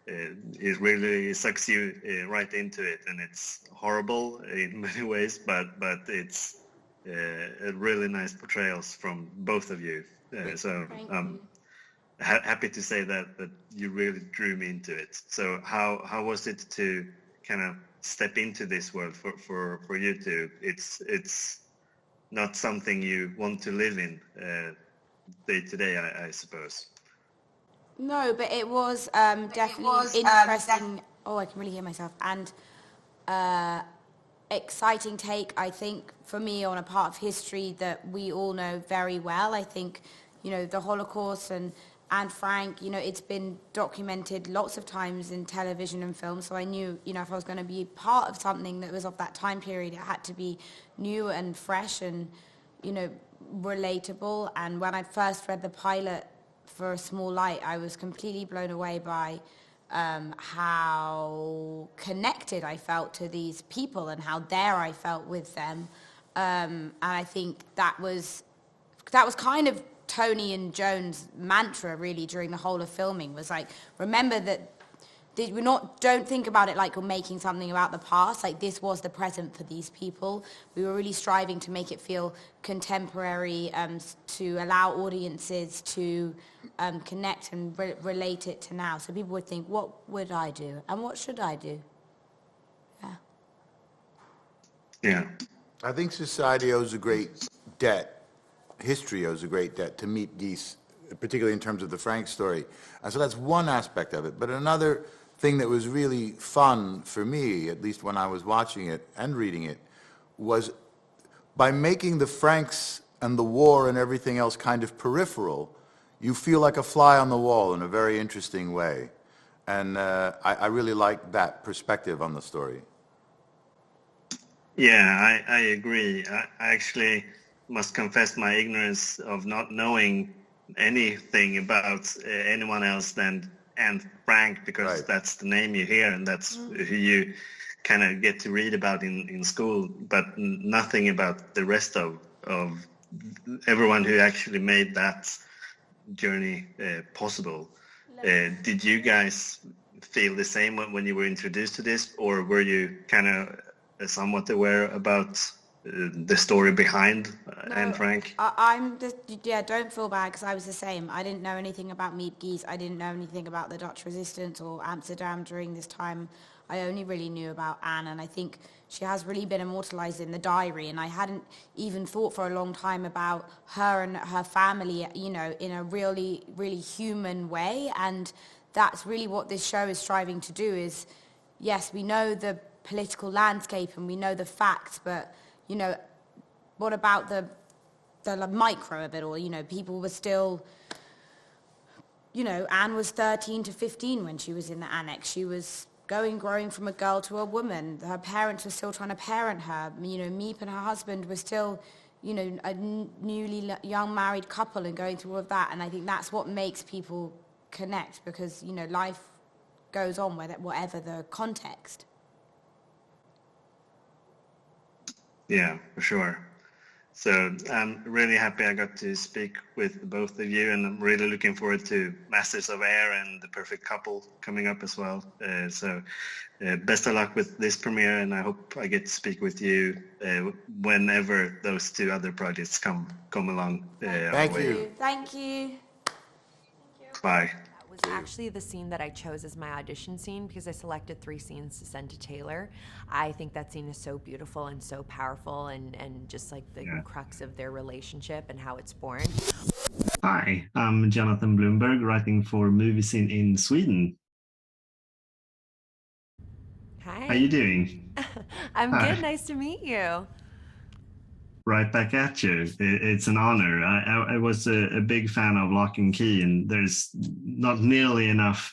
It really sucks you right into it, and it's horrible in many ways, but it's really nice portrayals from both of you. So happy to say that you really drew me into it. So how was it to kind of step into this world for you two? It's not something you want to live in day to day, I suppose. No, but it was definitely interesting. Oh, I can really hear myself. And exciting take, I think, for me on a part of history that we all know very well. I think, the Holocaust and Frank, it's been documented lots of times in television and film. So I knew, if I was going to be part of something that was of that time period, it had to be new and fresh and, relatable. And when I first read the pilot for A Small Light, I was completely blown away by how connected I felt to these people and how there I felt with them. And I think that was kind of Tony and Joan's mantra really during the whole of filming, was like, remember that don't think about it like you're making something about the past. Like, this was the present for these people. We were really striving to make it feel contemporary, to allow audiences to connect and relate it to now. So people would think, what would I do? And what should I do? Yeah. Yeah. I think society owes a great debt, history owes a great debt to Meet Geese, particularly in terms of the Frank story. So that's one aspect of it. But another thing that was really fun for me, at least when I was watching it and reading it, was by making the Franks and the war and everything else kind of peripheral, you feel like a fly on the wall in a very interesting way. And I really like that perspective on the story. Yeah, I agree. I actually must confess my ignorance of not knowing anything about anyone else than Anne Frank, because that's the name you hear and that's who you kind of get to read about in school, but nothing about the rest of everyone who actually made that journey possible. Did you guys feel the same when you were introduced to this, or were you kind of somewhat aware about the story behind Anne Frank? I'm just, don't feel bad, because I was the same. I didn't know anything about Meet Geese. I didn't know anything about the Dutch resistance or Amsterdam during this time. I only really knew about Anne, and I think she has really been immortalized in the diary, and I hadn't even thought for a long time about her and her family, you know, in a really, really human way. And that's really what this show is striving to do. Is, yes, we know the political landscape and we know the facts, but, you know, what about the micro of it all? You know, people were still, you know, Anne was 13 to 15 when she was in the annex. She was growing from a girl to a woman. Her parents were still trying to parent her. You know, Meep and her husband were still, you know, a newly young married couple and going through all of that. And I think that's what makes people connect, because, you know, life goes on with it, whatever the context. Yeah, for sure. So I'm really happy I got to speak with both of you, and I'm really looking forward to Masters of Air and The Perfect Couple coming up as well. So best of luck with this premiere, and I hope I get to speak with you whenever those two other projects come along. Thank you. Thank you. Bye. Was actually the scene that I chose as my audition scene, because I selected 3 scenes to send to Taylor. I think that scene is so beautiful and so powerful, and just like the crux of their relationship and how it's born. Hi, I'm Jonathan Bloomberg, writing for Movie Scene in Sweden. Hi. How you doing? I'm Hi. good. Nice to meet you. Right back at you. It's an honor. I was a big fan of Lock and Key, and there's not nearly enough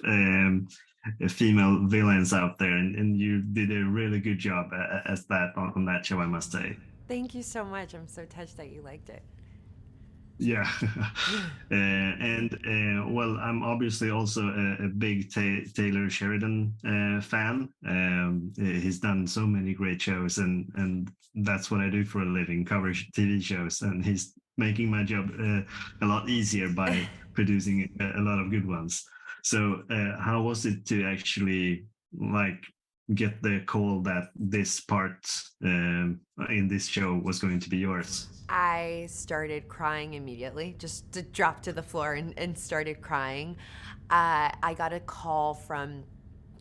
female villains out there, and you did a really good job as that on that show, I must say. Thank you so much. I'm so touched that you liked it. Yeah. Well, I'm obviously also a big Taylor Sheridan fan. He's done so many great shows, and that's what I do for a living, cover TV shows, and he's making my job a lot easier by producing a lot of good ones. So how was it to actually get the call that this part in this show was going to be yours? I started crying immediately, just dropped to the floor and started crying. I got a call from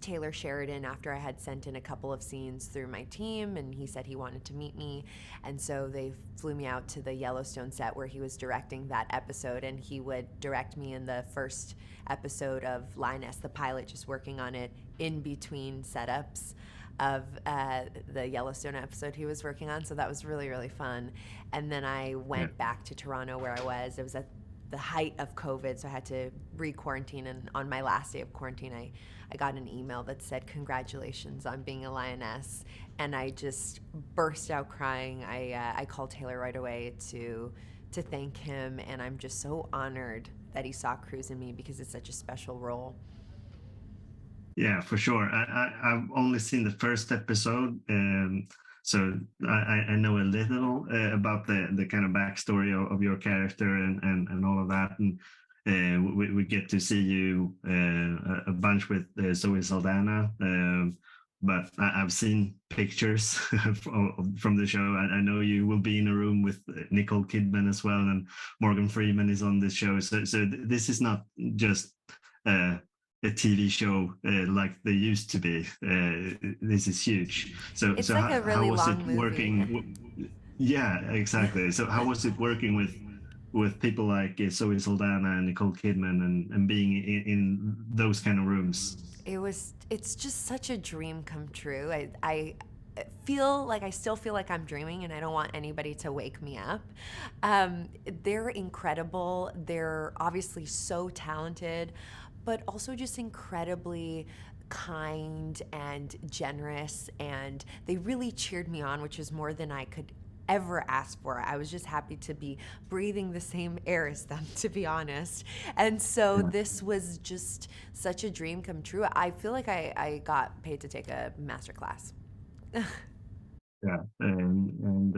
Taylor Sheridan after I had sent in a couple of scenes through my team, and he said he wanted to meet me. And so they flew me out to the Yellowstone set where he was directing that episode, and he would direct me in the first episode of Lioness, the pilot, just working on it in between setups of the Yellowstone episode he was working on. So that was really, really fun. And then I went back to Toronto where I was. It was at the height of COVID, so I had to re-quarantine. And on my last day of quarantine, I got an email that said, "Congratulations on being a Lioness." And I just burst out crying. I called Taylor right away to thank him, and I'm just so honored that he saw Cruz in me, because it's such a special role. Yeah, for sure. I've only seen the first episode, so I know a little about the kind of backstory of your character and all of that. And we get to see you a bunch with Zoe Saldana. But I've seen pictures from the show. I know you will be in a room with Nicole Kidman as well, and Morgan Freeman is on the show. So this is not just a TV show like they used to be. This is huge. So It's like a really how was long it movie. working? Yeah, exactly. So how was it working with people like Zoe Saldana and Nicole Kidman and being in those kind of rooms? It's just such a dream come true. I still feel like I'm dreaming, and I don't want anybody to wake me up. They're incredible. They're obviously so talented, but also just incredibly kind and generous, and they really cheered me on, which is more than I could ever ask for. I was just happy to be breathing the same air as them, to be honest. And so this was just such a dream come true. I feel like I got paid to take a master class. Yeah, and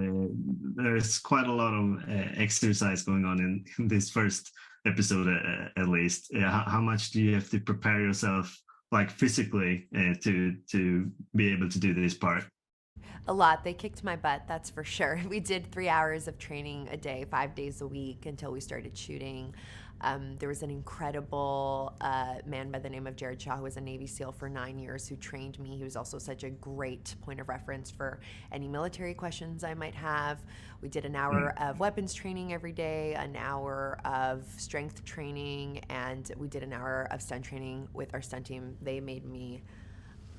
there's quite a lot of exercise going on in this first episode, at least. How much do you have to prepare yourself, like physically, to be able to do this part? A lot. They kicked my butt, that's for sure. We did 3 hours of training a day, 5 days a week until we started shooting. There was an incredible man by the name of Jared Shaw, who was a Navy SEAL for 9 years, who trained me. He was also such a great point of reference for any military questions I might have. We did an hour of weapons training every day, an hour of strength training, and we did an hour of stunt training with our stunt team. They made me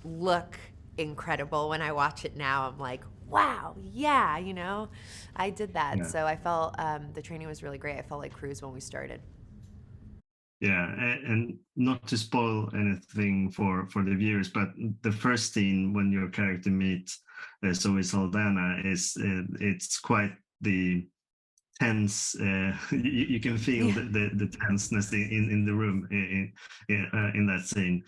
look incredible. When I watch it now, I'm like, wow, yeah, I did that. Yeah. So I felt the training was really great. I felt like Cruise when we started. Yeah, and not to spoil anything for the viewers, but the first scene when your character meets Zoe Saldana it's quite the tense. You can feel the tenseness in the room in that scene.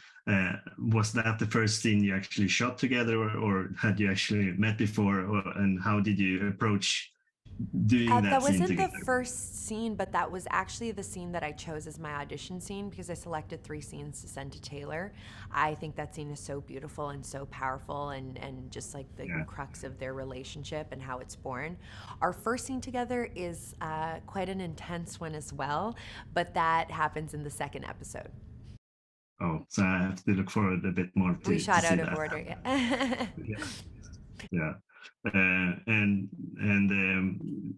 Was that the first scene you actually shot together, or had you actually met before, and how did you approach doing that scene wasn't together? the first scene, but that was actually the scene that I chose as my audition scene, because I selected 3 scenes to send to Taylor. I think that scene is so beautiful and so powerful, and just like the crux of their relationship and how it's born. Our first scene together is quite an intense one as well, but that happens in the 2nd episode. Oh, so I have to look forward a bit more to We shot to out see of that. order, yeah. Yeah. And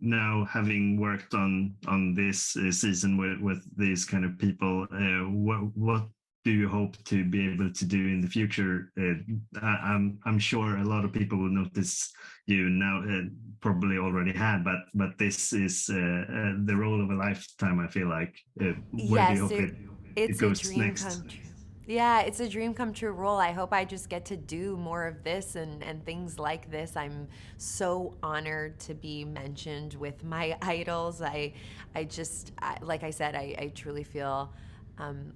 now having worked on this season with these kind of people, what do you hope to be able to do in the future? I'm sure a lot of people will notice you now, probably already had, but this is the role of a lifetime, I feel like. Where do you hope it goes next? Come true. Yeah, it's a dream come true role. I hope I just get to do more of this and things like this. I'm so honored to be mentioned with my idols. I like I said, I truly feel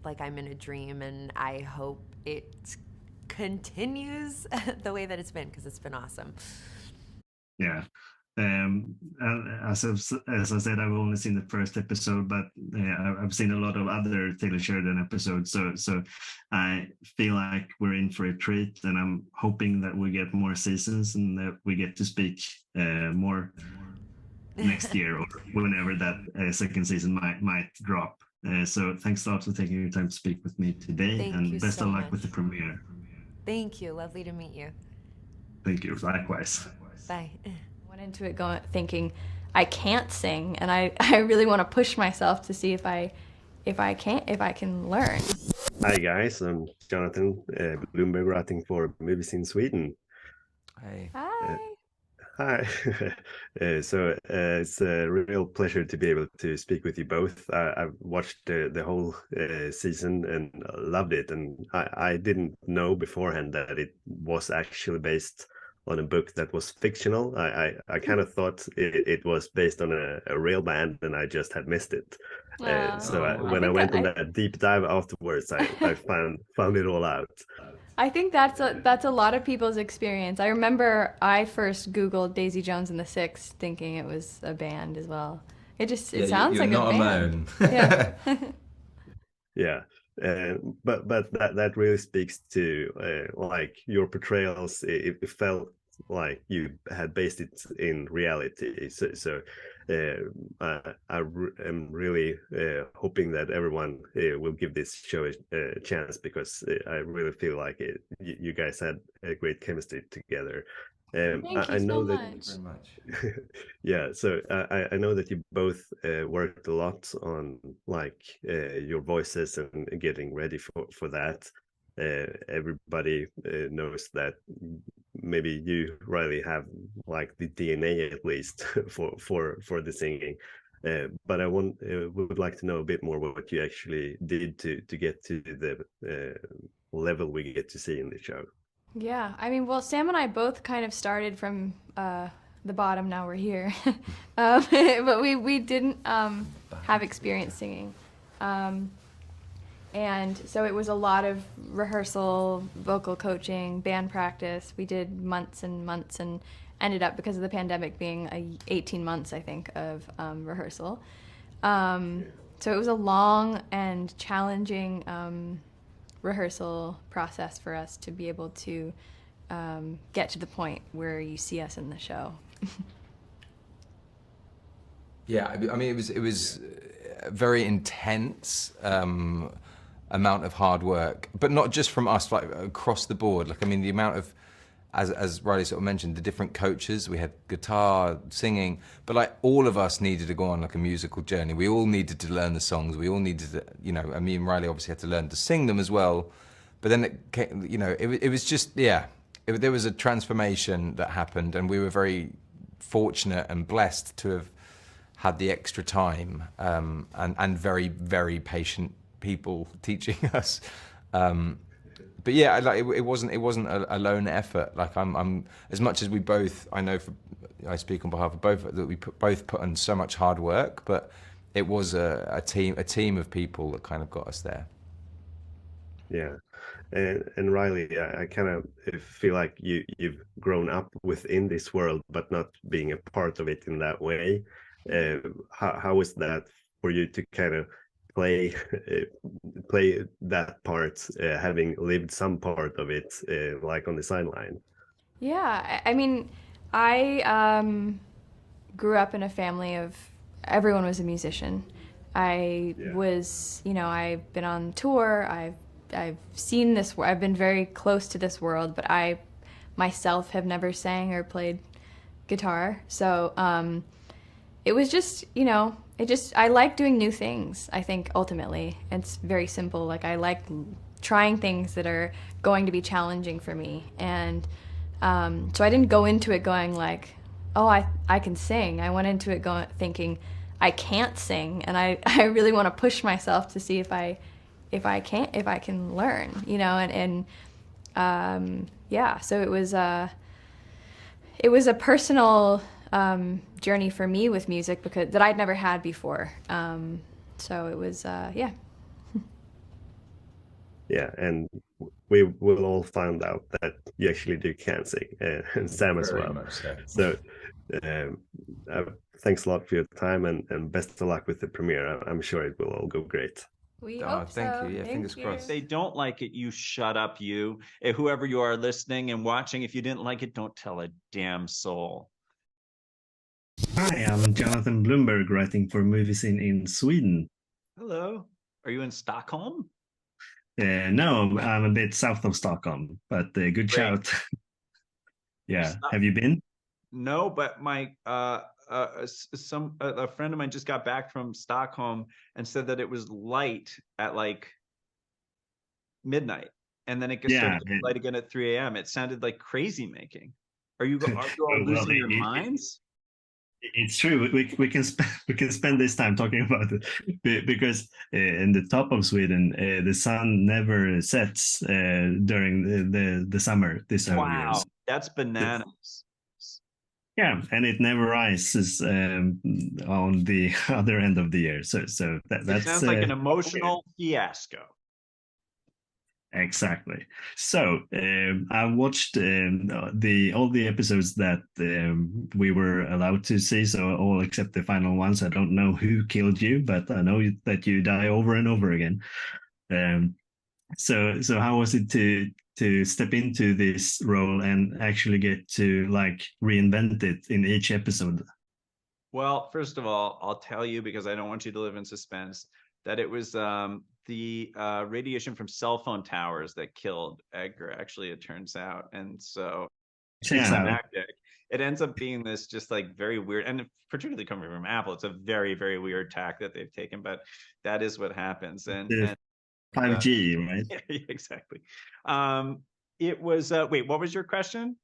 like I'm in a dream, and I hope it continues the way that it's been, because it's been awesome. Yeah. As I said, I've only seen the first episode, but I've seen a lot of other Taylor Sheridan episodes. So I feel like we're in for a treat, and I'm hoping that we get more seasons and that we get to speak more next year or whenever that 2nd season might drop. So thanks a lot for taking your time to speak with me today, Thank and you best so of luck much. with the premiere. Thank you. Lovely to meet you. Thank you. Likewise. Bye. Went into it thinking I can't sing, and I really want to push myself to see if I can learn. Hi guys, I'm Jonathan Bloomberg, writing for Movies in Sweden. Hi. Hi. So it's a real pleasure to be able to speak with you both. I've watched the whole season and loved it, and I didn't know beforehand that it was actually based on a book that was fictional. I kind of thought it was based on a real band, and I just had missed it. When I went on that deep dive afterwards, I found it all out. I think that's a lot of people's experience. I remember I first Googled Daisy Jones and the Six, thinking it was a band as well. It sounds like a band. You're not alone. Yeah. Yeah. But that really speaks to like your portrayals. It felt like you had based it in reality. So am really hoping that everyone will give this show a chance, because I really feel like you guys had a great chemistry together. I know that. Thank you very much. Yeah, so I know that you both worked a lot on like your voices and getting ready for that. Everybody knows that maybe you, Riley, have like the DNA at least for the singing. But I would like to know a bit more what you actually did to get to the level we get to see in the show. Yeah, I mean, well, Sam and I both kind of started from the bottom. Now we're here, but we didn't have experience singing, and so it was a lot of rehearsal, vocal coaching, band practice. We did months and months, and ended up, because of the pandemic, being 18 months, I think, of rehearsal. So it was a long and challenging rehearsal process for us to be able to get to the point where you see us in the show. Yeah, I mean, it was a very intense amount of hard work, but not just from us, like across the board. Like, I mean, the amount of, as Riley sort of mentioned, the different coaches, we had guitar, singing, but like all of us needed to go on like a musical journey. We all needed to learn the songs. We all needed to, you know, and me and Riley obviously had to learn to sing them as well. But then it came, you know, it was just, yeah, there was a transformation that happened, and we were very fortunate and blessed to have had the extra time and very, very patient people teaching us. But yeah, like it wasn't a lone effort. Like I'm as much as we both, I know I speak on behalf of both, that we both put in so much hard work, but it was a team of people that kind of got us there. Yeah. And Riley, I kind of feel like you've grown up within this world, but not being a part of it in that way. How was that for you to kind of play that part, having lived some part of it, like on the sideline? Yeah, I mean, I grew up in a family of, everyone was a musician. I was, you know, I've been on tour, I've seen this, I've been very close to this world, but I myself have never sang or played guitar. So it was just, you know, I like doing new things, I think, ultimately. It's very simple. Like, I like trying things that are going to be challenging for me. And so I didn't go into it going like, oh, I can sing. I went into it thinking, I can't sing, and I really want to push myself to see if I can learn, you know, and yeah, so it was a personal journey for me with music, because that I'd never had before. So it was yeah. Yeah, and we will all find out that you actually can sing, and Sam as well. So thanks a lot for your time, and best of luck with the premiere. I'm sure it will all go great. We hope thank so. you. Yeah, fingers crossed. If they don't like it, you shut up, you. Whoever you are listening and watching, if you didn't like it, don't tell a damn soul. Hi, I'm Jonathan Bloomberg, writing for Movies in Sweden. Hello. Are you in Stockholm? No, I'm a bit south of Stockholm, but good shout. Yeah, have you been? No, but my a friend of mine just got back from Stockholm and said that it was light at like midnight, and then it gets light again at 3 a.m. It sounded like crazy making. Are you all losing your minds? It's true. We can spend this time talking about it, because in the top of Sweden, the sun never sets during the summer this time of year. Wow, that's bananas. Yeah, and it never rises on the other end of the year. So that sounds like an emotional fiasco. Exactly. So I watched all the episodes that we were allowed to see, so all except the final ones. I don't know who killed you, but I know that you die over and over again. So how was it to step into this role and actually get to like reinvent it in each episode? Well, first of all, I'll tell you, because I don't want you to live in suspense, that it was the radiation from cell phone towers that killed Edgar, actually, it turns out. And so climactic. It ends up being this just like very weird, and particularly coming from Apple, it's a very, very weird tack that they've taken, but that is what happens. And 5G, right? Yeah, exactly. It was, wait, what was your question?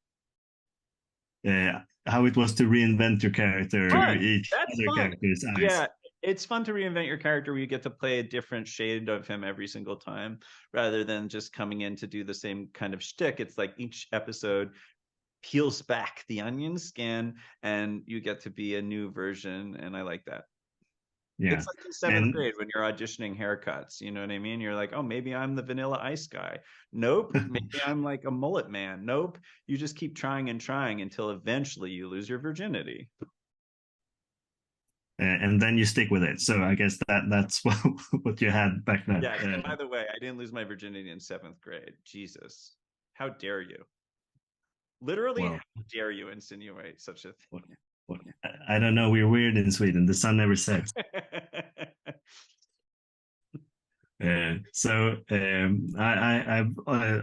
How it was to reinvent your character, each That's other fun. character's eyes. Yeah, it's fun to reinvent your character where you get to play a different shade of him every single time, rather than just coming in to do the same kind of shtick. It's like each episode peels back the onion skin and you get to be a new version, and I like that. Yeah. It's like in seventh grade when you're auditioning haircuts, you know what I mean? You're like, oh, maybe I'm the Vanilla Ice guy. Nope. Maybe I'm like a mullet man. Nope. You just keep trying and trying until eventually you lose your virginity. And then you stick with it. So I guess that's what you had back then. Yeah. By the way, I didn't lose my virginity in seventh grade. Jesus. How dare you? Literally, how dare you insinuate such a thing? I don't know. We're weird in Sweden. The sun never sets. I've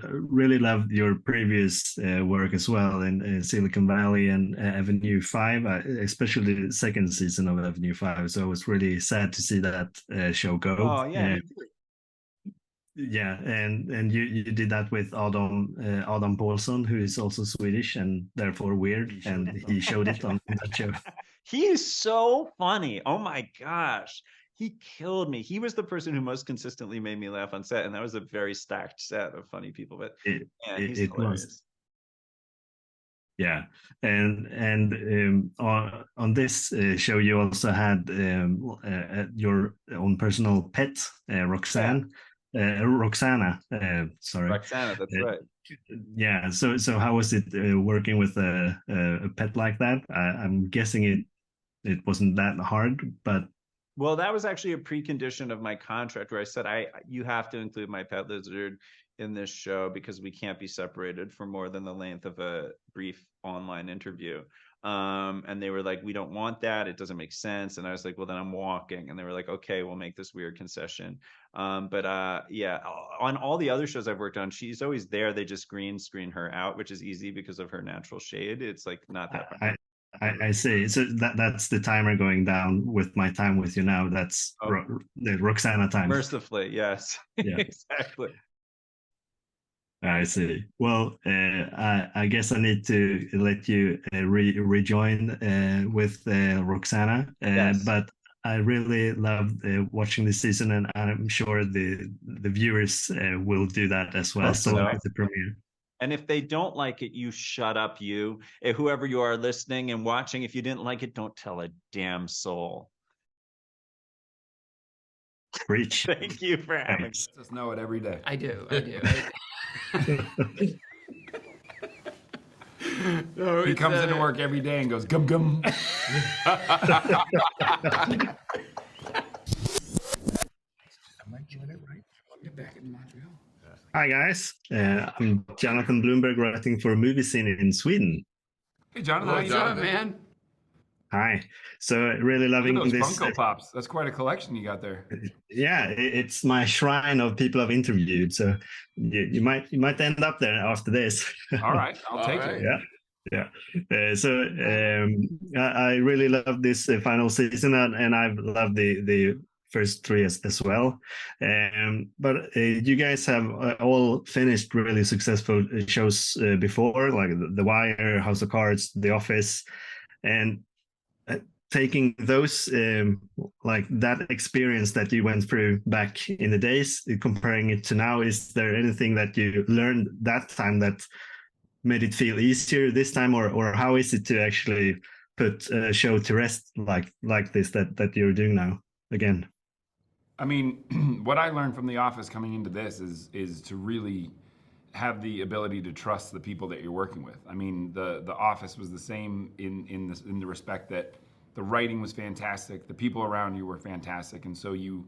really loved your previous work as well in Silicon Valley and Avenue 5, especially the second season of Avenue 5. So I was really sad to see that show go. Oh, yeah. Yeah, and you did that with Adam Paulsson, who is also Swedish and therefore weird, and he showed it on that show. He is so funny. Oh my gosh. He killed me. He was the person who most consistently made me laugh on set, and that was a very stacked set of funny people. But he's hilarious. Was. Yeah, and on this show, you also had your own personal pet, Roxanne. Roxana, sorry. Roxana, that's right. Yeah. So how was it working with a pet like that? I'm guessing it wasn't that hard, but. Well, that was actually a precondition of my contract where I said you have to include my pet lizard in this show because we can't be separated for more than the length of a brief online interview. And they were like, we don't want that. It doesn't make sense. And I was like, well, then I'm walking. And they were like, okay, we'll make this weird concession. Yeah, on all the other shows I've worked on, she's always there. They just green screen her out, which is easy because of her natural shade. It's like not that bad. I see. So that's the timer going down with my time with you now. That's the Roxana time. Mercifully, yes. Yeah. Exactly. I see. Well, I guess I need to let you rejoin with Roxana. Yes. But I really loved watching this season, and I'm sure the viewers will do that as well. So at the premiere. And if they don't like it, you shut up, you. Whoever you are listening and watching, if you didn't like it, don't tell a damn soul. Preach. Thank you for having me. Just know it every day. I do. No, he comes into work every day and goes, gum gum. I might doing it right. I'll get back in Montreal. Hi guys, I'm Jonathan Bloomberg, writing for Movie Scene in Sweden. Hey Jonathan, how you doing, man? Hi. So really loving those this. Funko Pops. That's quite a collection you got there. Yeah, it's my shrine of people I've interviewed. So you might end up there after this. All right, I'll take it. Yeah. I really love this final season, and I've loved the first three as well. But you guys have all finished really successful shows before, like The Wire, House of Cards, The Office, and taking those like that experience that you went through back in the days, comparing it to now, is there anything that you learned that time that made it feel easier this time, or how is it to actually put a show to rest like this that you're doing now again? I mean, what I learned from The Office coming into this is to really have the ability to trust the people that you're working with. I mean, the Office was the same in the respect that the writing was fantastic, the people around you were fantastic, and so you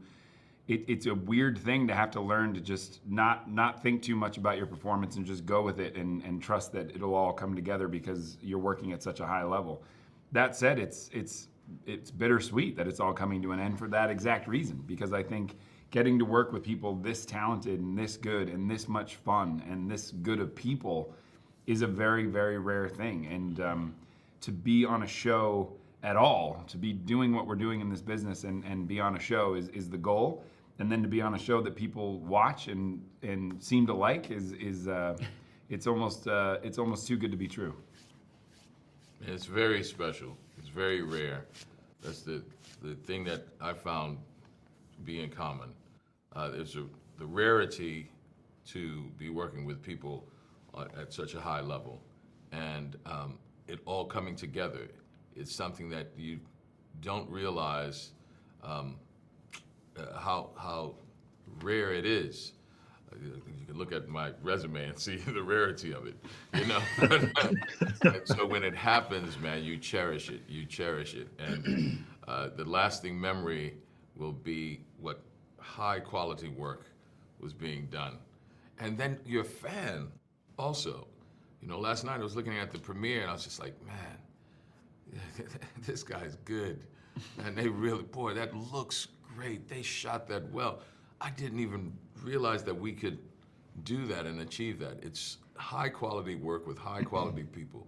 it's a weird thing to have to learn to just not think too much about your performance and just go with it and trust that it'll all come together because you're working at such a high level. That said, it's bittersweet that it's all coming to an end for that exact reason, because I think getting to work with people this talented and this good and this much fun and this good of people is a very, very rare thing. And to be on a show at all, to be doing what we're doing in this business and be on a show is the goal. And then to be on a show that people watch and seem to like is it's almost too good to be true. It's very special. It's very rare. That's the thing that I found to be in common. There's the rarity to be working with people at such a high level, and it all coming together. It's something that you don't realize how rare it is. You can look at my resume and see the rarity of it, you know. And so when it happens, man, you cherish it. You cherish it, and the lasting memory will be what high quality work was being done. And then your fan also. You know, last night I was looking at the premiere and I was just like, man, this guy's good. And they really, boy, that looks great. They shot that well. I didn't even realize that we could do that and achieve that. It's high quality work with high quality people.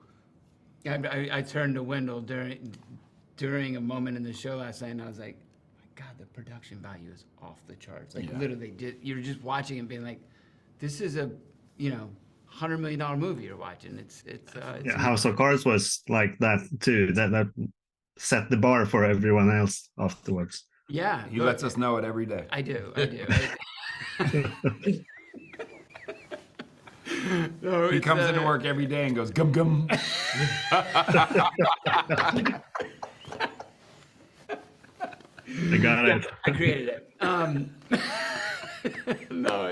I turned to Wendell during a moment in the show last night, and I was like, my God, the production value is off the charts. Like literally, you're just watching and being like, this is a, $100 million movie you're watching. It's House of Cards was like that too. That set the bar for everyone else afterwards. Yeah, he lets us know it every day. I do. No, he comes into work every day and goes gum gum. I got it. I created it. No,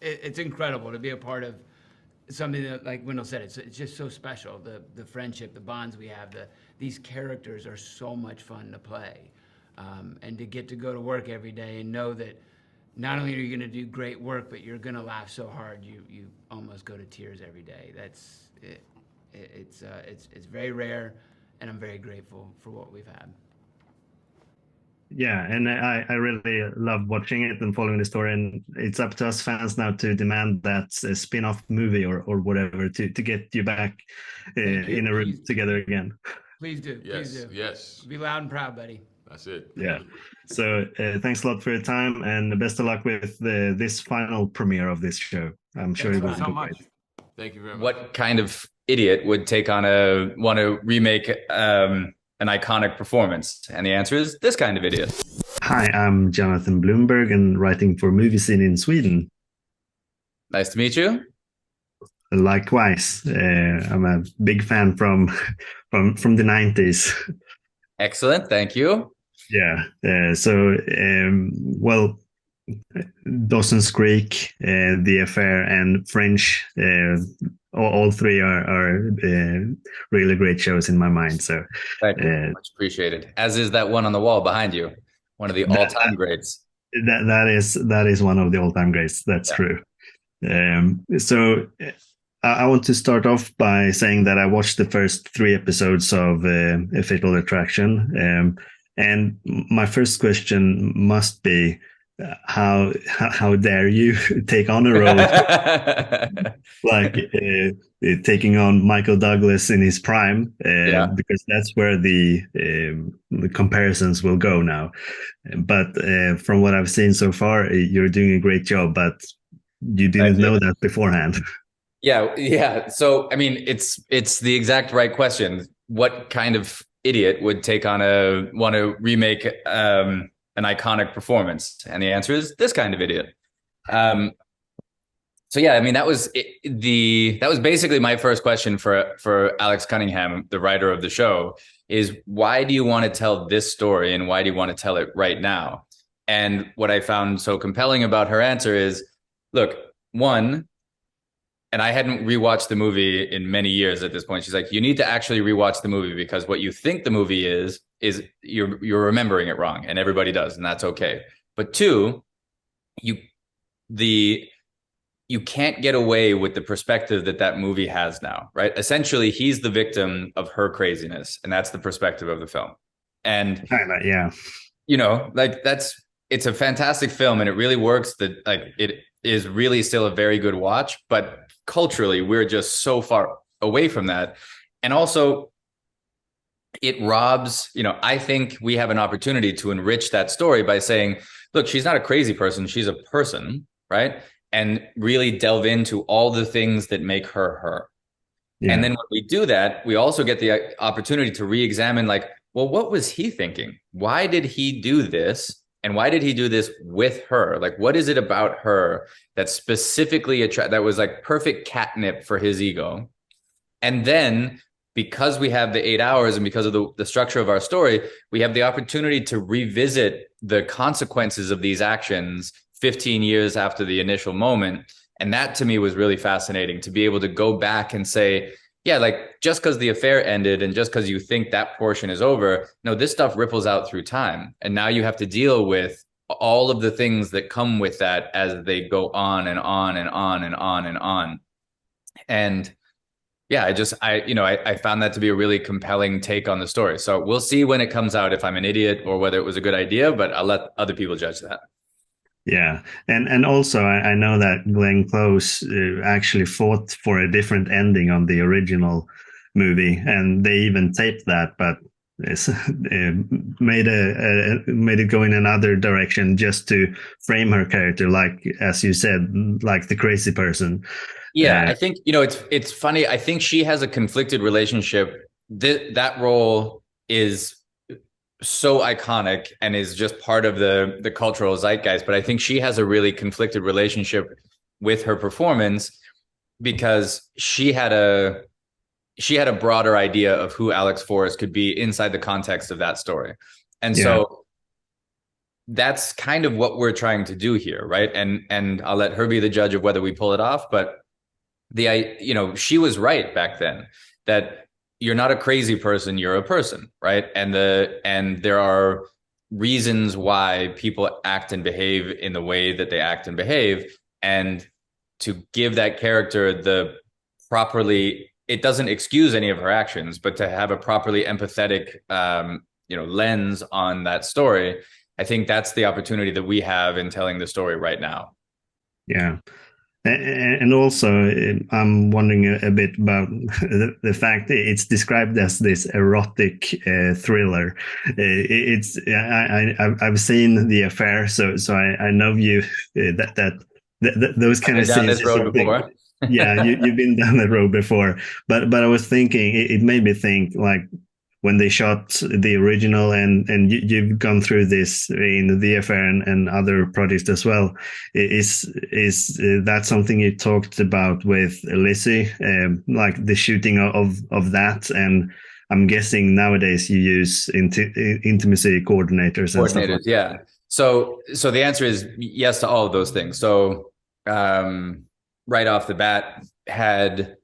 it's incredible to be a part of something that, like Wendell said, it's just so special. The friendship, the bonds we have, these characters are so much fun to play, and to get to go to work every day and know that not only are you going to do great work, but you're going to laugh so hard you almost go to tears every day. That's it. It's very rare, and I'm very grateful for what we've had. Yeah, and I really love watching it and following the story, and it's up to us fans now to demand that spin-off movie or whatever to get you back in a room together again. Please do. Yes, please do. yes. Be loud and proud, buddy. That's it. Yeah. So thanks a lot for your time, and best of luck with this final premiere of this show. I'm sure it will be great. Thank you very much. What kind of idiot would want to remake an iconic performance? And the answer is this kind of idiot. Hi, I'm Jonathan Bloomberg and writing for Movie Scene in Sweden. Nice to meet you. Likewise. I'm a big fan from the 90s. Excellent. Thank you. Yeah. Well, Dawson's Creek, The Affair, and Fringe, all three are really great shows in my mind. So thank you. Much appreciated. As is that one on the wall behind you, one of the all-time greats. That is one of the all-time greats. That's true. So I want to start off by saying that I watched the first 3 episodes of A Fatal Attraction, and my first question must be, how dare you take on a role like taking on Michael Douglas in his prime, because that's where the comparisons will go now. But from what I've seen so far, you're doing a great job, but you didn't know that beforehand. Yeah. So, I mean, it's the exact right question. What kind of idiot would want to remake an iconic performance? And the answer is this kind of idiot. So yeah, I mean, that was basically my first question for Alex Cunningham, the writer of the show, is why do you want to tell this story and why do you want to tell it right now? And what I found so compelling about her answer is, look, one, and I hadn't rewatched the movie in many years at this point. She's like, you need to actually rewatch the movie because what you think the movie is you're remembering it wrong, and everybody does, and that's okay. But two, you can't get away with the perspective that movie has now, right? Essentially, he's the victim of her craziness, and that's the perspective of the film. And yeah, like it's a fantastic film, and it really works. That like it is really still a very good watch, but culturally, we're just so far away from that, and also it robs. I think we have an opportunity to enrich that story by saying, look, she's not a crazy person; she's a person, right? And really delve into all the things that make her her. Yeah. And then when we do that, we also get the opportunity to re-examine, like, well, what was he thinking? Why did he do this? And why did he do this with her? Like, what is it about her that specifically that was like perfect catnip for his ego? And then because we have the 8 hours and because of the structure of our story, we have the opportunity to revisit the consequences of these actions 15 years after the initial moment. And that to me was really fascinating, to be able to go back and say, yeah, like just because the affair ended and just because you think that portion is over, no, this stuff ripples out through time. And now you have to deal with all of the things that come with that as they go on and on and on and on and on. And yeah, I found that to be a really compelling take on the story. So we'll see when it comes out if I'm an idiot or whether it was a good idea, but I'll let other people judge that. Yeah, and also I know that Glenn Close actually fought for a different ending on the original movie, and they even taped that, but made it go in another direction just to frame her character, like as you said, like the crazy person. Yeah, I think it's funny. I think she has a conflicted relationship. That role is so iconic and is just part of the cultural zeitgeist, but I think she has a really conflicted relationship with her performance because she had a broader idea of who Alex Forrest could be inside the context of that story. And so that's kind of what we're trying to do here, right? And I'll let her be the judge of whether we pull it off, but she was right back then that you're not a crazy person, you're a person, right? And there are reasons why people act and behave in the way that they act and behave. And to give that character it doesn't excuse any of her actions, but to have a properly empathetic, lens on that story, I think that's the opportunity that we have in telling the story right now. Yeah. And also, I'm wondering a bit about the fact that it's described as this erotic thriller. I've seen The Affair, so I know you that those kind of scenes. Yeah, you've been down that road before, but I was thinking it made me think like when they shot the original and you've gone through this in The Affair and other projects as well. Is that something you talked about with Lizzie, like the shooting of that? And I'm guessing nowadays you use intimacy coordinators and stuff like that. Yeah. So the answer is yes to all of those things. So right off the bat, had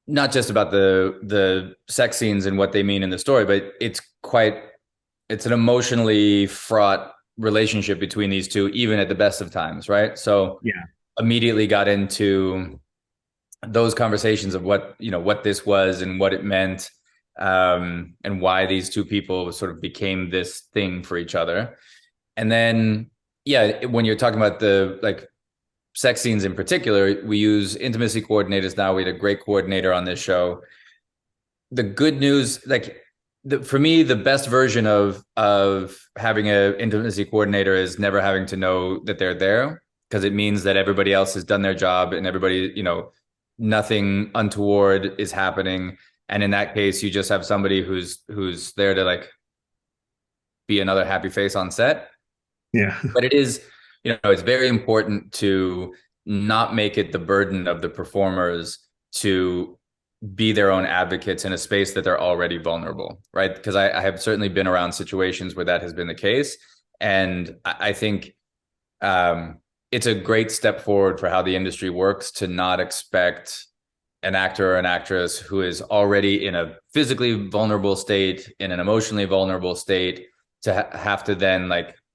not just about the sex scenes and what they mean in the story, but it's an emotionally fraught relationship between these two, even at the best of times, right? So immediately got into those conversations of what this was and what it meant, and why these two people sort of became this thing for each other. And then, when you're talking about the sex scenes in particular, we use intimacy coordinators now. We had a great coordinator on this show. The good news, for me, the best version of having an intimacy coordinator is never having to know that they're there, because it means that everybody else has done their job and everybody, nothing untoward is happening. And in that case, you just have somebody who's there to be another happy face on set. Yeah. But it is, it's very important to not make it the burden of the performers to be their own advocates in a space that they're already vulnerable, right? Because I have certainly been around situations where that has been the case. And I think it's a great step forward for how the industry works to not expect an actor or an actress who is already in a physically vulnerable state, in an emotionally vulnerable state, to have to then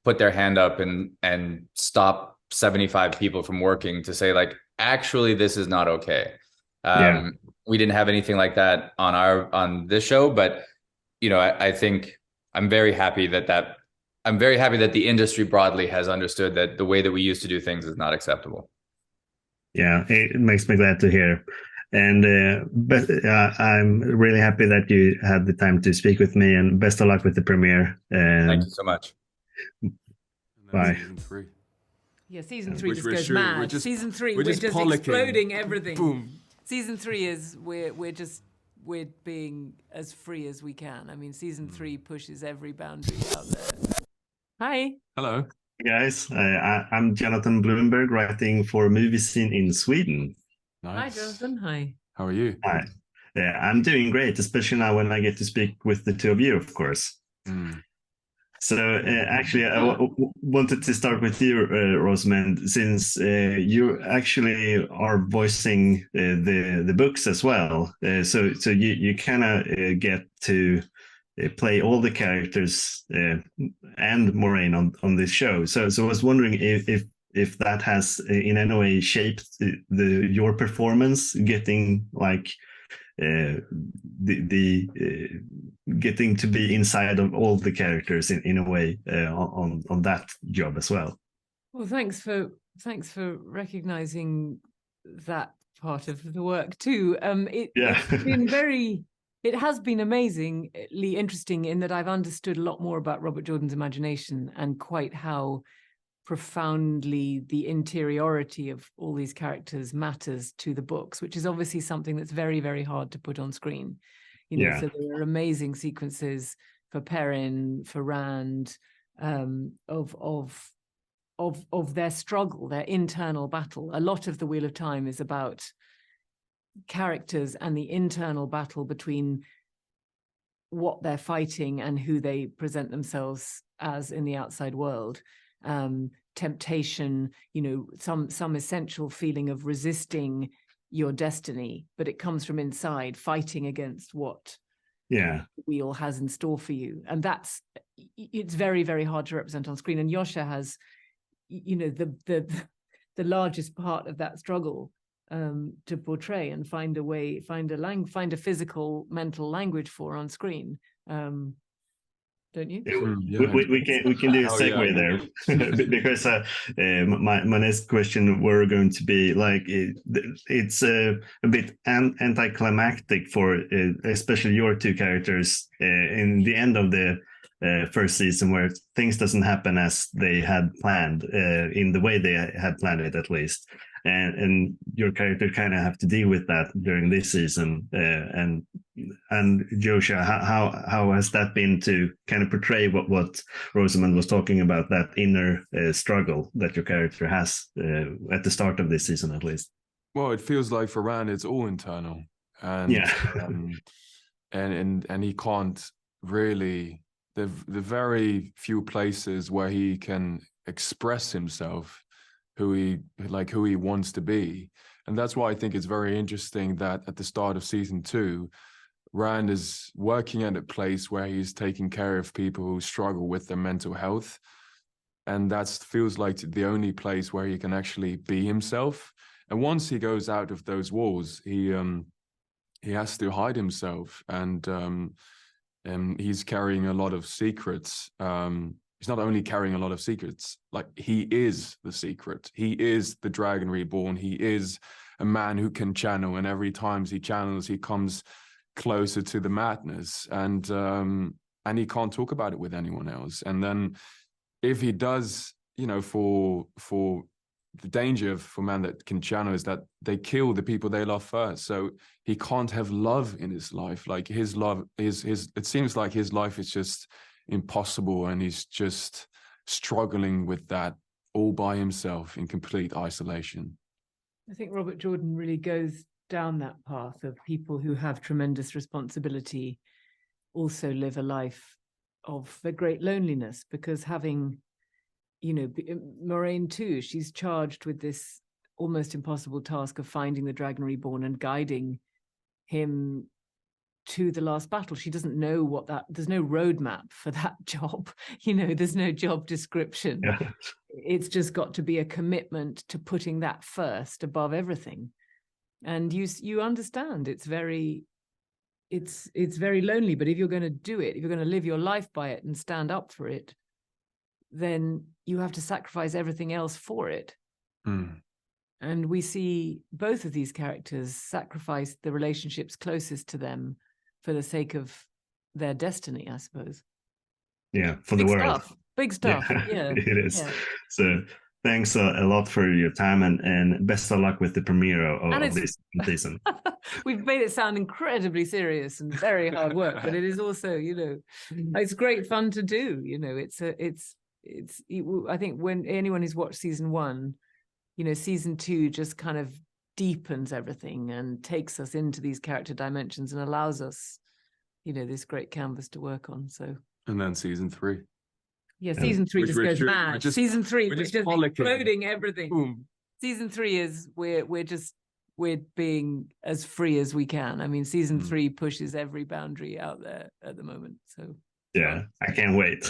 put their hand up and stop 75 people from working to say like, actually, this is not okay. We didn't have anything like that on this show, but you know, I think I'm very happy that the industry broadly has understood that the way that we used to do things is not acceptable. Yeah, it makes me glad to hear. And I'm really happy that you had the time to speak with me, and best of luck with the premiere. Thank you so much. Bye. Yeah, season 3 just goes mad. Season 3, we're just exploding everything. Boom. Season 3 is we're being as free as we can. I mean, season 3 pushes every boundary out there. Hi. Hello. Guys, I'm Jonathan Bloomberg, writing for Movie Scene in Sweden. Hi, Jonathan. Hi. How are you? Hi. Yeah, I'm doing great, especially now when I get to speak with the two of you, of course. So actually, I wanted to start with you, Rosamund, since you actually are voicing the books as well. So you kind of get to play all the characters and Moraine on this show. So I was wondering if that has in any way shaped your performance, getting like getting to be inside of all the characters in a way on that job as well. Well, thanks for recognizing that part of the work too. It's been it has been amazingly interesting in that I've understood a lot more about Robert Jordan's imagination and quite how profoundly the interiority of all these characters matters to the books, which is obviously something that's very, very hard to put on screen. You know, so there are amazing sequences for Perrin, for Rand, of their struggle, their internal battle. A lot of the Wheel of Time is about characters and the internal battle between what they're fighting and who they present themselves as in the outside world. Temptation, you know, some essential feeling of resisting your destiny, but it comes from inside, fighting against what the wheel has in store for you. And it's very, very hard to represent on screen. And Yosha has, you know, the largest part of that struggle to portray and find a physical, mental language for on screen. Don't you? We can do a segue there because my next question were going to be like it's a bit anticlimactic for especially your two characters in the end of the first season, where things doesn't happen as they had planned in the way they had planned it, at least. And your character kind of have to deal with that during this season. And Joshua, how has that been to kind of portray what Rosamund was talking about, that inner struggle that your character has at the start of this season, at least? Well, it feels like for Rand, it's all internal, and and he can't really. The very few places where he can express himself, who he wants to be. And that's why I think it's very interesting that at the start of season 2, Rand is working at a place where he's taking care of people who struggle with their mental health. And that feels like the only place where he can actually be himself. And once he goes out of those walls, he has to hide himself. And he's carrying a lot of secrets. He's not only carrying a lot of secrets, like he is the secret. He is the Dragon Reborn. He is a man who can channel, and every time he channels, he comes closer to the madness, and he can't talk about it with anyone else. And then if he does, you know, for the danger for man that can channel is that they kill the people they love first. So he can't have love in his life. Like his love is it seems like his life is just impossible, and he's just struggling with that all by himself in complete isolation. I think Robert Jordan really goes down that path of people who have tremendous responsibility also live a life of a great loneliness, because having, you know, Moraine too, she's charged with this almost impossible task of finding the Dragon Reborn and guiding him to the last battle. She doesn't know there's no roadmap for that job. There's no job description. Yeah. It's just got to be a commitment to putting that first above everything. And you understand it's very lonely, but if you're going to do it, if you're going to live your life by it and stand up for it, then you have to sacrifice everything else for it. And we see both of these characters sacrifice the relationships closest to them for the sake of their destiny, I suppose. Yeah, for the world. Big stuff. Yeah, it is. Yeah. So thanks a lot for your time, and best of luck with the premiere of this season. We've made it sound incredibly serious and very hard work, but it is also, it's great fun to do. I think when anyone who's watched season 1, season 2 just kind of deepens everything and takes us into these character dimensions and allows us, this great canvas to work on. So. And then season 3. Yeah, season 3 just goes mad. Season 3 is just exploding everything. Boom. Season 3 is we're being as free as we can. I mean, season 3 pushes every boundary out there at the moment. So yeah, I can't wait.